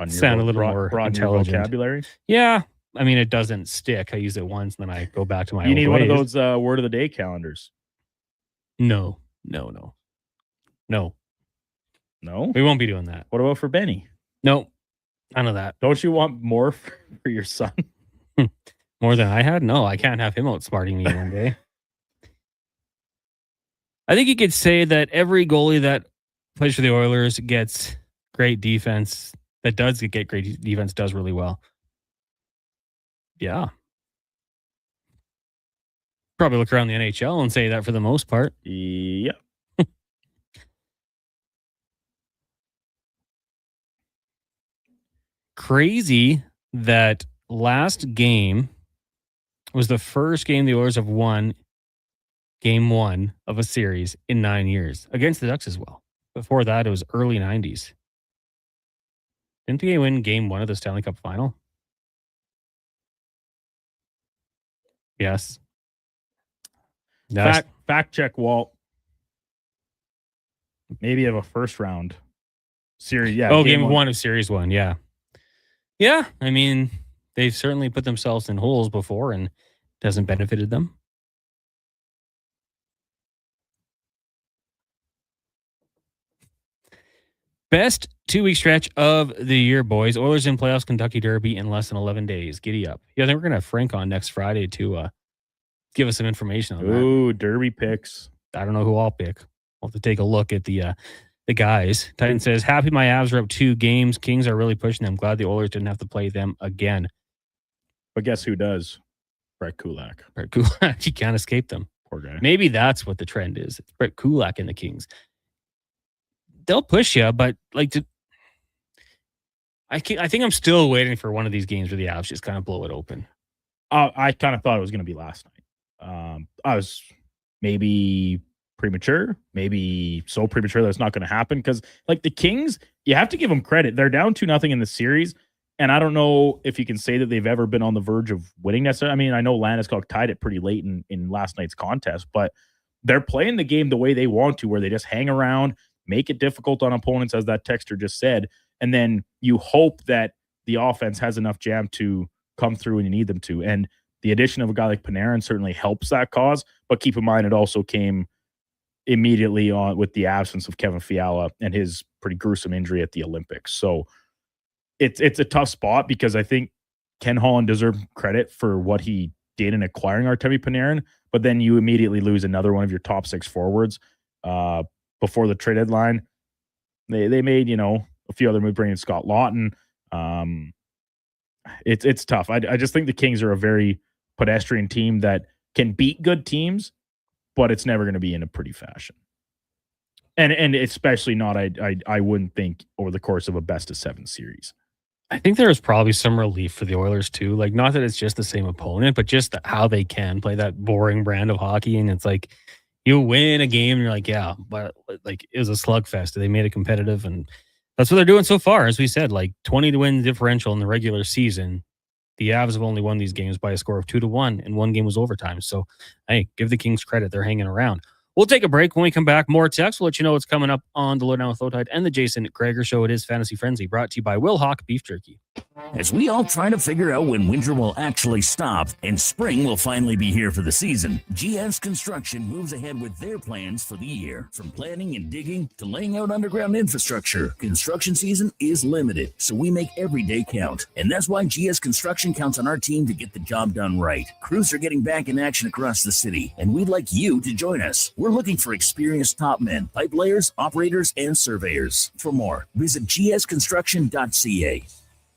sound a little more intelligent. Vocabulary. Yeah. I mean, it doesn't stick. I use it once and then I go back to my You need ways. one of those word of the day calendars. No. No? We won't be doing that. What about for Benny? No. None of that. Don't you want more for your son? More than I had? No, I can't have him outsmarting me one day. I think you could say that every goalie that plays for the Oilers gets great defense, that does get great defense, does really well. Yeah. Probably look around the NHL and say that for the most part. Yeah. Crazy that last game was the first game the Oilers have won game 1 of a series in 9 years against the Ducks as well. Before that, it was early 90s. Didn't they win game 1 of the Stanley Cup final? Yes. Fact check, Walt. Maybe have a first round series. Yeah. Oh, game 1 of series 1. Yeah. Yeah. I mean, they've certainly put themselves in holes before and it hasn't benefited them. Best 2-week stretch of the year, boys. Oilers in playoffs, Kentucky Derby in less than 11 days. Giddy up. Yeah, I think we're going to have Frank on next Friday to give us some information on that. Ooh, Derby picks. I don't know who I'll pick. We'll have to take a look at the guys. Titan says, happy my Avs are up 2 games. Kings are really pushing them. Glad the Oilers didn't have to play them again. But guess who does? Brett Kulak. Brett Kulak. He can't escape them. Poor guy. Maybe that's what the trend is. It's Brett Kulak and the Kings. They'll push you, but I think I'm still waiting for one of these games where the Avs just kind of blow it open. I kind of thought it was going to be last night. I was maybe premature, maybe so premature that it's not going to happen because, like, the Kings, you have to give them credit. They're down 2-0 in the series, and I don't know if you can say that they've ever been on the verge of winning necessarily. I mean, I know Landeskog tied it pretty late in last night's contest, but they're playing the game the way they want to, where they just hang around, make it difficult on opponents, as that texter just said, and then you hope that the offense has enough jam to come through when you need them to. And the addition of a guy like Panarin certainly helps that cause, but keep in mind it also came immediately on with the absence of Kevin Fiala and his pretty gruesome injury at the Olympics. So it's a tough spot because I think Ken Holland deserves credit for what he did in acquiring Artemi Panarin, but then you immediately lose another one of your top 6 forwards. Before the trade deadline, they made, a few other moves, bringing in Scott Lawton. It's tough. I just think the Kings are a very pedestrian team that can beat good teams, but it's never going to be in a pretty fashion. And especially not, I wouldn't think, over the course of a best-of-7 series. I think there is probably some relief for the Oilers too. Like, not that it's just the same opponent, but just how they can play that boring brand of hockey. And it's like, You win a game, and you're like, yeah, but like it was a slugfest. They made it competitive, and that's what they're doing so far. As we said, like 20 to win differential in the regular season. The Avs have only won these games by a score of 2-1, and one game was overtime. So, hey, give the Kings credit. They're hanging around. We'll take a break. When we come back, more text. We'll let you know what's coming up on the Lowdown with Lowtide and the Jason Gregor Show. It is Fantasy Frenzy, brought to you by Will Hawk Beef Jerky. As we all try to figure out when winter will actually stop and spring will finally be here for the season, GS Construction moves ahead with their plans for the year. From planning and digging to laying out underground infrastructure, construction season is limited, so we make every day count. And that's why GS Construction counts on our team to get the job done right. Crews are getting back in action across the city, and we'd like you to join us. We're looking for experienced top men, pipe layers, operators, and surveyors. For more, visit gsconstruction.ca.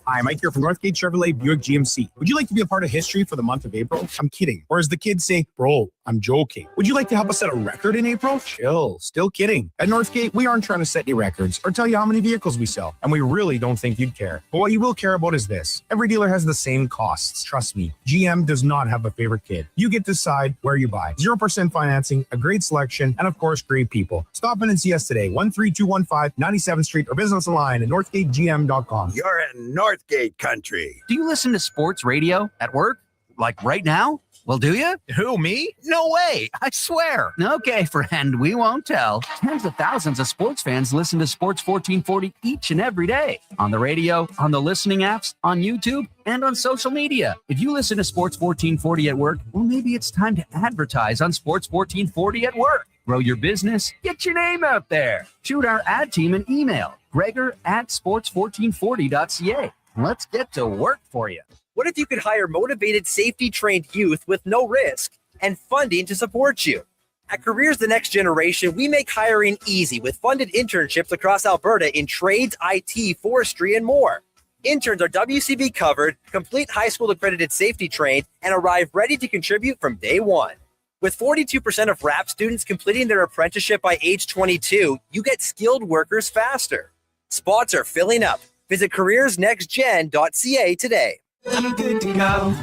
Hi, Mike here from Northgate Chevrolet Buick GMC. Would you like to be a part of history for the month of April? I'm kidding. Or as the kids say, bro, I'm joking. Would you like to help us set a record in April? Chill. Still kidding. At Northgate, we aren't trying to set any records or tell you how many vehicles we sell. And we really don't think you'd care. But what you will care about is this. Every dealer has the same costs. Trust me, GM does not have a favorite kid. You get to decide where you buy. 0% financing, a great selection, and of course, great people. Stop in and see us today. 13215 97th Street or business online at northgategm.com. You're in Northgate country. Do you listen to sports radio at work? Like right now? Well, do you? Who, me? No way. I swear. Okay, friend, we won't tell. Tens of thousands of sports fans listen to Sports 1440 each and every day. On the radio, on the listening apps, on YouTube, and on social media. If you listen to Sports 1440 at work, well, maybe it's time to advertise on Sports 1440 at work. Grow your business. Get your name out there. Shoot our ad team an email. Gregor@sports1440.ca. Let's get to work for you. What if you could hire motivated, safety-trained youth with no risk and funding to support you? At Careers the Next Generation, we make hiring easy with funded internships across Alberta in trades, IT, forestry, and more. Interns are WCB covered, complete high school accredited safety trained, and arrive ready to contribute from day one. With 42% of RAP students completing their apprenticeship by age 22, you get skilled workers faster. Spots are filling up. Visit careersnextgen.ca today. I'm good to go.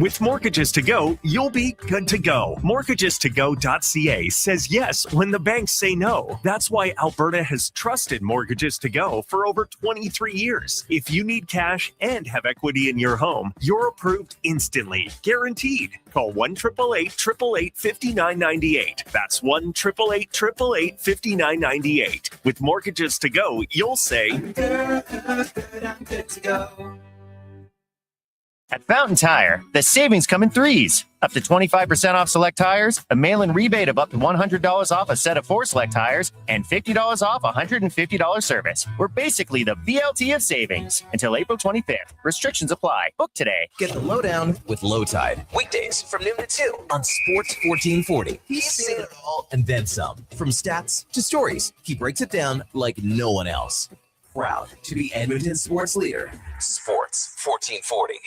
With Mortgages to Go, you'll be good to go. MortgagesToGo.ca says yes when the banks say no. That's why Alberta has trusted Mortgages to Go for over 23 years. If you need cash and have equity in your home, you're approved instantly, guaranteed. Call 1-888-888-5998. That's 1-888-888-5998. With Mortgages to Go, you'll say, I'm good to go. At Fountain Tire, the savings come in threes. Up to 25% off select tires, a mail-in rebate of up to $100 off a set of 4 select tires, and $50 off a $150 service. We're basically the VLT of savings until April 25th. Restrictions apply. Book today. Get the lowdown with Lowtide. Weekdays from noon to 2 on Sports 1440. He's seen it all and then some. From stats to stories, he breaks it down like no one else. Proud to be Edmonton's sports leader. Sports 1440.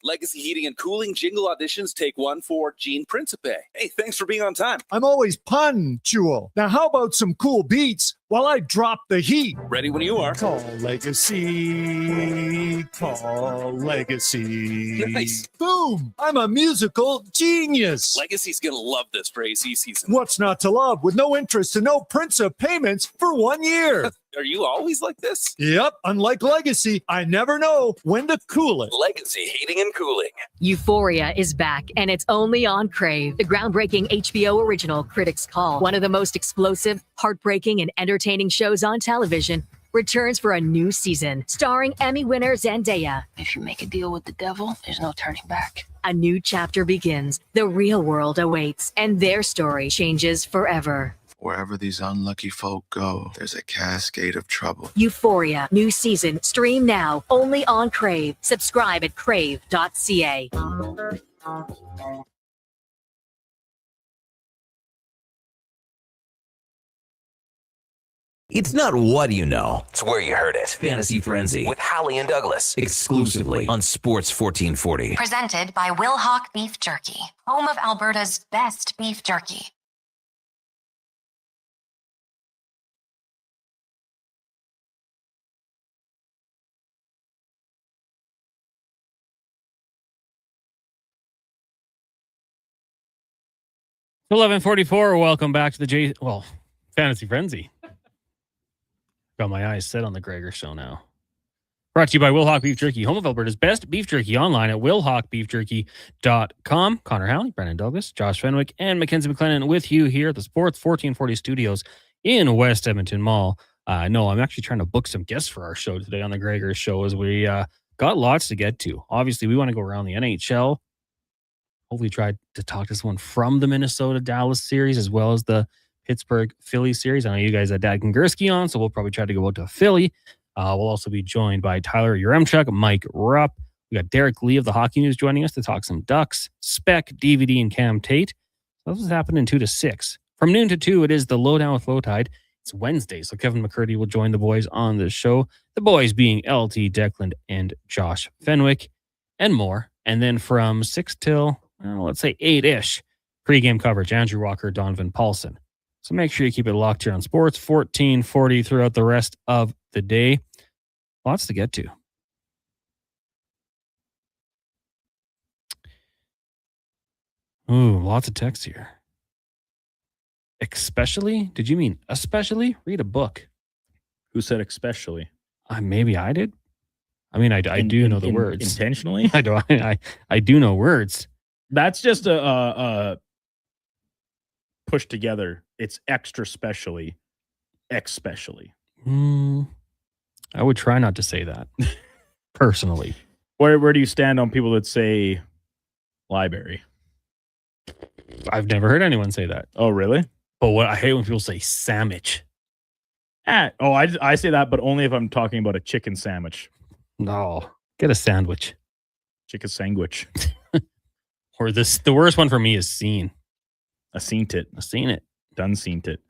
Legacy Heating and Cooling jingle auditions take one for Gene Principe. Hey, thanks for being on time. I'm always punctual. Now, how about some cool beats while I drop the heat? Ready when you are. Call Legacy. Call Legacy. Nice. Boom! I'm a musical genius. Legacy's going to love this for AC season. What's not to love with no interest and no Principe payments for 1 year? Are you always like this? Yep. Unlike Legacy, I never know when to cool it. Legacy Heating and Cooling. Euphoria is back, and it's only on Crave, the groundbreaking HBO original Critics' Call. One of the most explosive, heartbreaking, and entertaining shows on television returns for a new season, starring Emmy winner Zendaya. If you make a deal with the devil, there's no turning back. A new chapter begins. The real world awaits, and their story changes forever. Wherever these unlucky folk go, there's a cascade of trouble. Euphoria, new season. Stream now, only on Crave. Subscribe at crave.ca. It's not what you know, it's where you heard it. Fantasy Frenzy with Halley and Douglas, exclusively on Sports 1440. Presented by Will Hawk Beef Jerky, home of Alberta's best beef jerky. 11:44. Welcome back to the Fantasy Frenzy. Got my eyes set on the Gregor Show now. Brought to you by Wilhauk Beef Jerky, home of Alberta's best beef jerky, online at wilhaukbeefjerky.com. Connor Halley, Brennan Douglas, Josh Fenwick, and Mackenzie McLennan with you here at the Sports 1440 studios in West Edmonton Mall. No, I'm actually trying to book some guests for our show today on the Gregor Show as we got lots to get to. Obviously, we want to go around the NHL. Hopefully try to talk to someone from the Minnesota-Dallas series as well as the Pittsburgh-Philly series. I know you guys had Dad Kongursky on, so we'll probably try to go out to Philly. We'll also be joined by Tyler Yaremchuk, Mike Rupp. We got Derek Lee of the Hockey News joining us to talk some Ducks, Spec, DVD, and Cam Tate. So this is happening 2 to 6. From noon to 2, it is the Lowdown with Lowtide. It's Wednesday, so Kevin McCurdy will join the boys on the show. The boys being LT, Declan, and Josh Fenwick, and more. And then from 6 till, let's say 8-ish, pregame coverage, Andrew Walker, Donovan Paulson. So make sure you keep it locked here on Sports 1440 throughout the rest of the day. Lots to get to. Ooh, lots of text here. Especially? Did you mean especially? Read a book. Who said especially? Maybe I did. I mean, I do know the words. Intentionally? I do know words. That's just a push together. It's extra specially, especially. I would try not to say that personally. Where do you stand on people that say library? I've never heard anyone say that. Oh, really? But what I hate when people say sandwich. I say that, but only if I'm talking about a chicken sandwich. No, get a sandwich. Chicken sandwich. Or the worst one for me is seen. I seen it. Done seen it.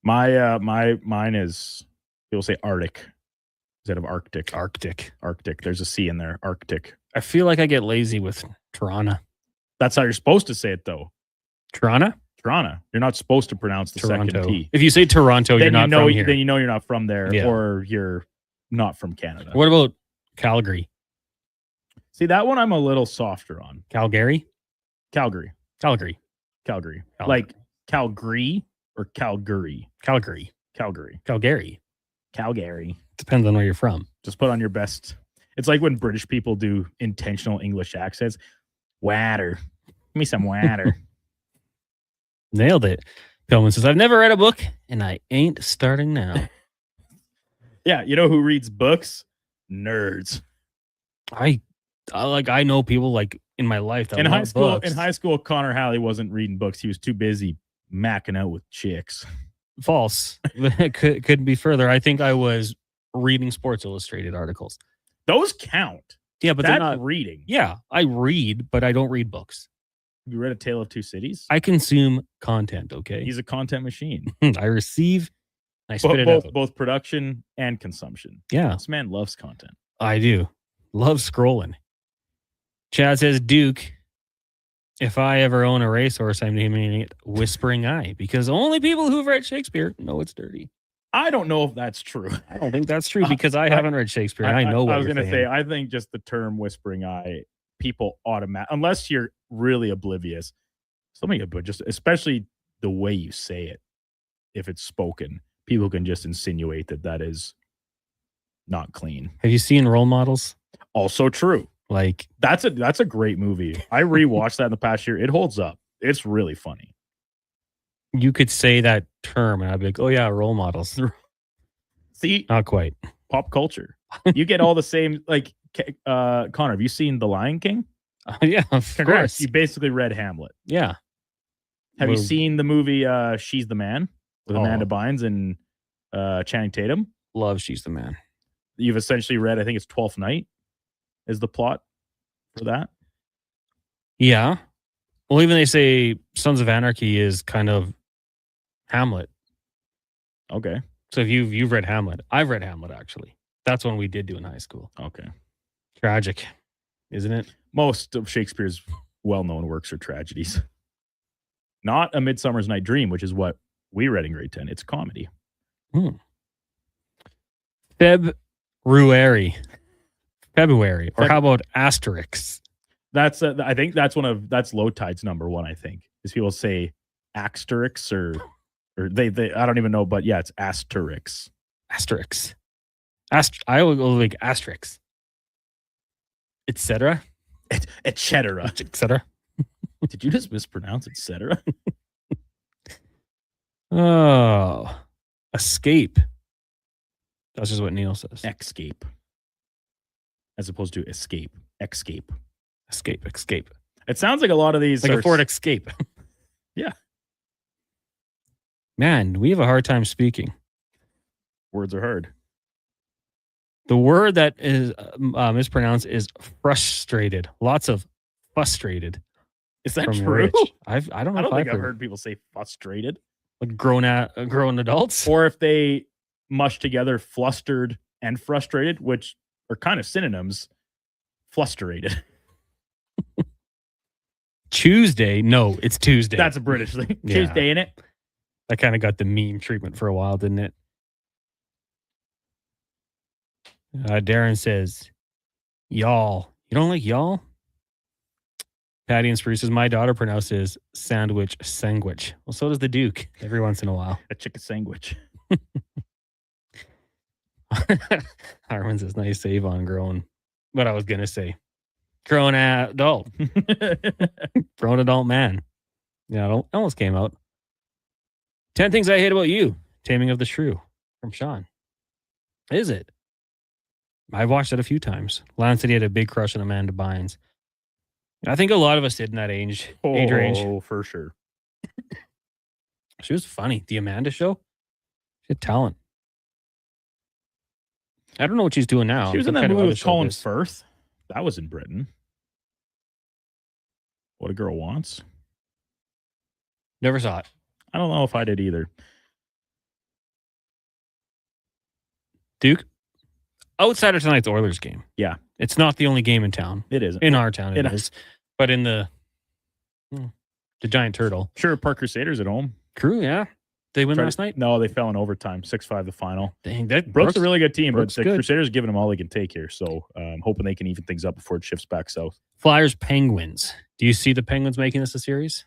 Mine is, people say Arctic instead of Arctic. Arctic. There's a C in there. Arctic. I feel like I get lazy with Toronto. That's how you're supposed to say it, though. Toronto. You're not supposed to pronounce the Toronto. second T. If you say Toronto, you're not from here. Then you know you're not from there, or you're not from Canada. What about Calgary? See, that one I'm a little softer on. Calgary. Like Calgary or Calgary? Calgary. Depends on where you're from. Just put on your best. It's like when British people do intentional English accents. Water. Give me some water. Nailed it. Pillman says, I've never read a book and I ain't starting now. Yeah, you know who reads books? Nerds. I know people like in my life that love books. In high school, Connor Halley wasn't reading books. He was too busy macking out with chicks. False. It could be further. I think I was reading Sports Illustrated articles. Those count. Yeah, but that's they're not reading. Yeah, I read, but I don't read books. You read A Tale of Two Cities? I consume content, okay? He's a content machine. I receive, I spit it out. Both production and consumption. Yeah. This man loves content. I do. Love scrolling. Chad says, Duke, if I ever own a racehorse, I'm naming it Whispering Eye, because only people who've read Shakespeare know it's dirty. I don't know if that's true. I don't think that's true because I haven't read Shakespeare. And I know what I was going to say. I think just the term Whispering Eye, people unless you're really oblivious, but just especially the way you say it, if it's spoken, people can just insinuate that is not clean. Have you seen Role Models? Also true. Like that's a great movie. I rewatched that in the past year. It holds up. It's really funny. You could say that term and I'd be like, oh yeah, Role Models. See? Not quite. Pop culture. You get all the same, like, Connor, have you seen The Lion King? Yeah, of course. You basically read Hamlet. Yeah. Have you seen the movie She's the Man with Amanda Bynes and Channing Tatum? Love She's the Man. You've essentially read, I think it's 12th Night is the plot for that. Yeah. Well, even they say Sons of Anarchy is kind of Hamlet. Okay. So if you've read Hamlet, I've read Hamlet actually. That's one we did do in high school. Okay. Tragic, isn't it? Most of Shakespeare's well-known works are tragedies. Not A Midsummer's Night Dream, which is what we read in grade 10. It's a comedy. February. Or how about Asterix? That's I think that's Low Tide's number one, I think. is people say Asterix or they I don't even know, but yeah, it's Asterix. Asterix. I will go like Asterix. Etc. Etc. Etc. Did you just mispronounce etc.? Oh, escape. That's just what Neil says. Escape. As opposed to escape. Escape. Escape. It sounds like a lot of these like are a Ford Escape. Yeah. Man, we have a hard time speaking. Words are hard. The word that is mispronounced is frustrated. Lots of frustrated. Is that from true? Rich. I don't know. I don't if think I've heard people say frustrated. Like grown adults, or if they mush together flustered and frustrated, which are kind of synonyms. Flusterated. Tuesday? No, it's Tuesday. That's a British thing. Yeah. Tuesday, innit? That kind of got the meme treatment for a while, didn't it? Darren says, y'all. You don't like y'all? Patty and Spruce says, my daughter pronounces sandwich. Well, so does the Duke every once in a while. A chicken sandwich. Harmon says, nice save on grown. What I was going to say. Grown adult. Grown adult man. Yeah, it almost came out. 10 things I hate about you. Taming of the Shrew from Sean. Is it? I've watched it a few times. Lance said he had a big crush on Amanda Bynes. I think a lot of us did in that age range. Oh, for sure. She was funny. The Amanda Show. She had talent. I don't know what she's doing now. She was in that movie with Colin Firth. That was in Britain. What a Girl Wants. Never saw it. I don't know if I did either. Duke, outside of tonight's Oilers game. Yeah. It's not the only game in town. It isn't. In our town, it is. But in the Giant Turtle. Sure, Park Crusaders at home. Crew, yeah. They win last night? No, they fell in overtime. 6-5 the final. Dang, that Brooks a really good team, but the good. Crusaders are giving them all they can take here. So I'm hoping they can even things up before it shifts back south. Flyers, Penguins. Do you see the Penguins making this a series?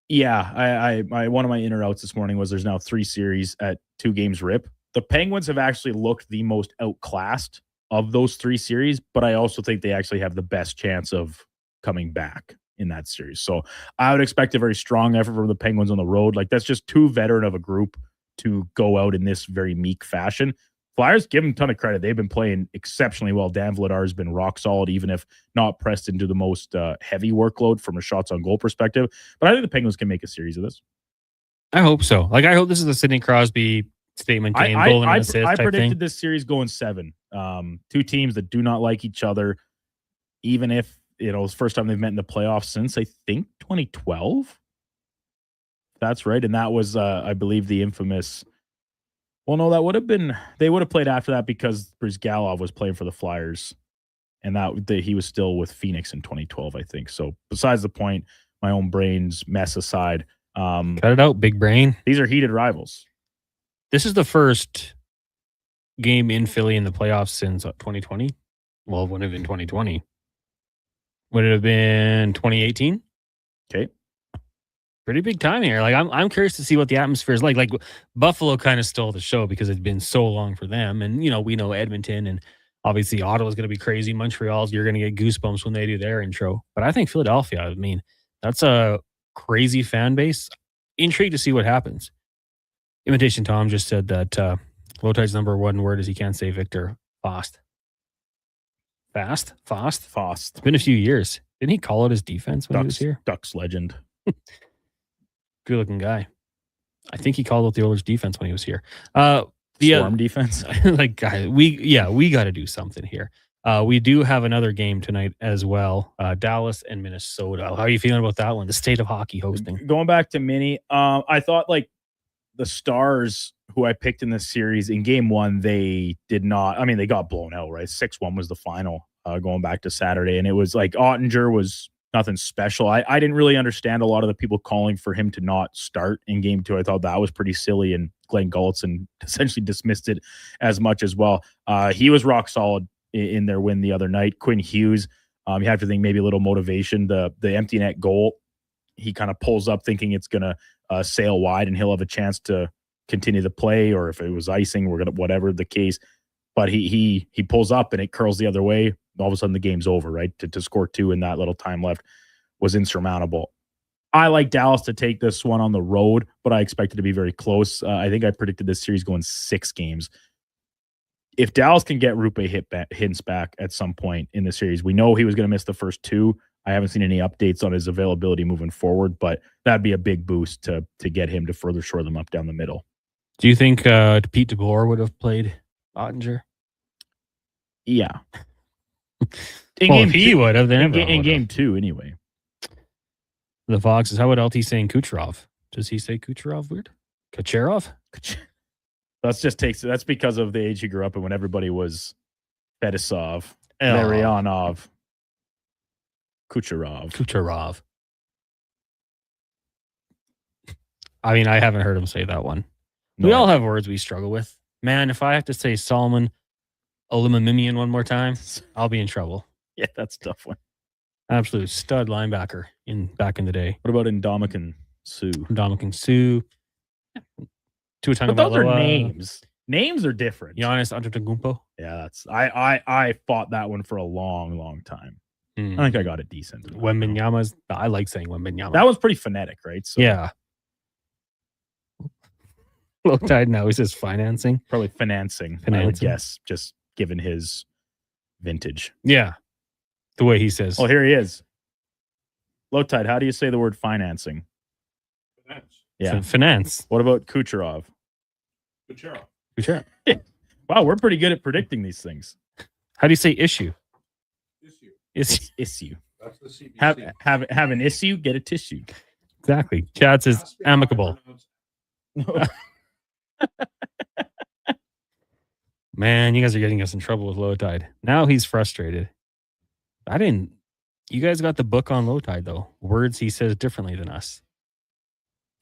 Yeah, I one of my inner outs this morning was there's now 3 series at 2 games rip. The Penguins have actually looked the most outclassed of those 3 series, but I also think they actually have the best chance of coming back in that series. So I would expect a very strong effort from the Penguins on the road. Like, that's just too veteran of a group to go out in this very meek fashion. Flyers, give them a ton of credit. They've been playing exceptionally well. Dan Vladar has been rock solid, even if not pressed into the most heavy workload from a shots on goal perspective. But I think the Penguins can make a series of this. I hope so. Like, I hope this is a Sidney Crosby statement game, goal and assist I type predicted thing. this series going 7. 2 teams that do not like each other, even if, it's the first time they've met in the playoffs since, I think, 2012. That's right. And that was, I believe, the infamous... Well, no, that would have been... They would have played after that because Brizgalov was playing for the Flyers. And he was still with Phoenix in 2012, I think. So besides the point, my own brain's mess aside. Cut it out, big brain. These are heated rivals. This is the first game in Philly in the playoffs since 2020. Well, it wouldn't have been 2020. Would it have been 2018? Okay. Pretty big time here. Like, I'm curious to see what the atmosphere is like. Like, Buffalo kind of stole the show because it's been so long for them. And, we know Edmonton and obviously Ottawa's going to be crazy. Montreal's, you're going to get goosebumps when they do their intro. But I think Philadelphia, that's a crazy fan base. Intrigued to see what happens. Imitation Tom just said that Lowtide's number 1 word is he can't say Victor Fast. Fast? It's been a few years. Didn't he call out his defense when he was here? Ducks legend. Good looking guy. I think he called out the Oilers defense when he was here. Storm defense. We got to do something here. We do have another game tonight as well. Dallas and Minnesota. How are you feeling about that one? The state of hockey hosting. Going back to Minnie, I thought the Stars, who I picked in this series, in game 1, they did not. I mean, they got blown out, right? 6-1 was the final going back to Saturday. And it was like Ottinger was nothing special. I didn't really understand a lot of the people calling for him to not start in game 2. I thought that was pretty silly. And Glenn Gulletson essentially dismissed it as much as well. He was rock solid in their win the other night. Quinn Hughes, you have to think maybe a little motivation. The empty net goal he kind of pulls up thinking it's going to sail wide and he'll have a chance to continue to play, or if it was icing, we're going to, whatever the case. But he pulls up and it curls the other way. All of a sudden the game's over, right? To score 2 in that little time left was insurmountable. I like Dallas to take this one on the road, but I expect it to be very close. I think I predicted this series going 6 games. If Dallas can get Rupe Hintz back at some point in the series, we know he was going to miss the first 2. I haven't seen any updates on his availability moving forward, but that'd be a big boost to get him to further shore them up down the middle. Do you think Pete DeBoer would have played Ottinger? Yeah. He would have. In game 2, anyway. The Foxes. How would LT saying Kucherov? Does he say Kucherov weird? Kucherov? That's because of the age he grew up in when everybody was Fedosov, Larionov, Kucherov. I mean, I haven't heard him say that one. No. We all have words we struggle with. Man, if I have to say Solomon Olumimimian one more time, I'll be in trouble. Yeah, that's a tough one. Absolute stud linebacker back in the day. What about Ndamukong Suh? Ndamukong Suh. But those are names. Names are different. Giannis Antetokounmpo. Yeah, that's I fought that one for a long, long time. I think I got it decent. Wembanyama's. I like saying Wembanyama. That was pretty phonetic, right? So, yeah. Low Tide now he says financing. Probably financing. I would guess, just given his vintage. Yeah. The way he says. Oh, here he is. Low Tide, how do you say the word financing? Finance. Yeah. Finance. What about Kucherov? Kucherov. Wow, we're pretty good at predicting these things. How do you say issue? Issue. That's the CBC. Have an issue, get a tissue. Exactly. Chad says amicable. Man, you guys are getting us in trouble with Low Tide. Now he's frustrated. You guys got the book on Low Tide, though. Words he says differently than us.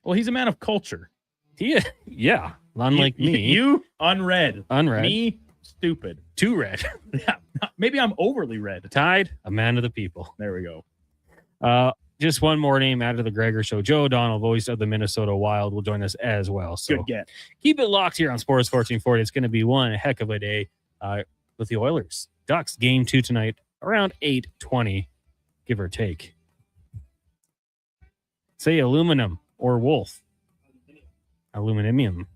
Well, he's a man of culture. Yeah. Unlike me. You, unread. Me, stupid. Too read. Yeah. Maybe I'm overly read. The Tide, a man of the people. There we go. Just one more name added to the Gregor Show. Joe O'Donnell, voice of the Minnesota Wild, will join us as well. So good get. Keep it locked here on Sports 1440. It's going to be one heck of a day with the Oilers. Ducks game 2 tonight around 8:20, give or take. Say aluminum or wolf. Aluminum.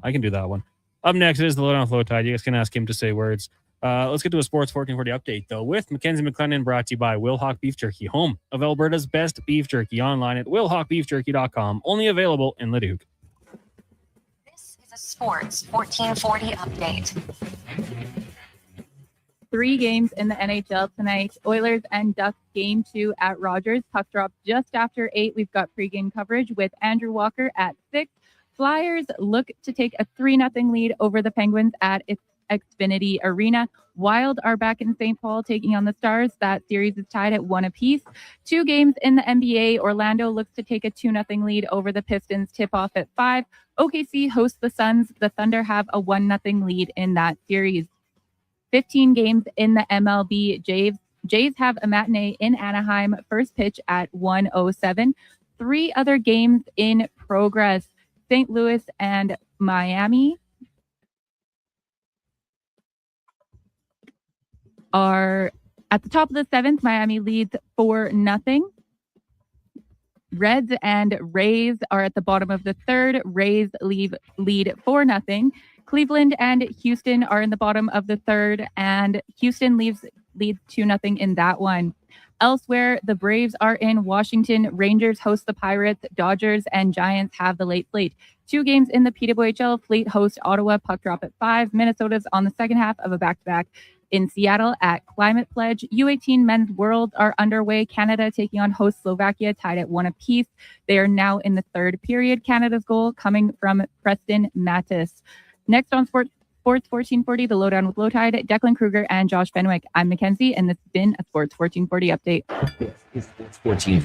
I can do that one. Up next is the Lowdown with Low Tide. You guys can ask him to say words. Let's get to a Sports 1440 update, though, with Mackenzie McLennan, brought to you by Wilhauk Beef Jerky, home of Alberta's best beef jerky, online at wilhaukbeefjerky.com, only available in Leduc. This is a Sports 1440 update. 3 games in the NHL tonight. Oilers and Ducks game 2 at Rogers. Puck drop just after 8. We've got pregame coverage with Andrew Walker at 6. Flyers look to take a 3-0 lead over the Penguins at Xfinity Arena. Wild are back in St. Paul taking on the Stars. That series is tied at 1 apiece. 2 games in the NBA. Orlando looks to take a 2-0 lead over the Pistons. Tip-off at 5. OKC hosts the Suns. The Thunder have a 1-0 lead in that series. 15 games in the MLB. Jays have a matinee in Anaheim. First pitch at 1:07. 3 other games in progress. St. Louis and Miami are at the top of the 7th. Miami leads 4-0. Reds and Rays are at the bottom of the 3rd. Rays lead 4-0. Cleveland and Houston are in the bottom of the 3rd, and Houston leads 2-0 in that one. Elsewhere, the Braves are in Washington. Rangers host the Pirates. Dodgers and Giants have the late slate. 2 games in the PWHL. Fleet host Ottawa. Puck drop at 5. Minnesota's on the second half of a back-to-back in Seattle at Climate Pledge. U18 men's worlds are underway. Canada taking on host Slovakia, tied at 1 apiece. They are now in the 3rd period. Canada's goal coming from Preston Mattis. Next on Sports 1440, the Lowdown with Low Tide, Declan Kruger and Josh Fenwick. I'm Mackenzie, and this has been a Sports 1440 update. Sports 14.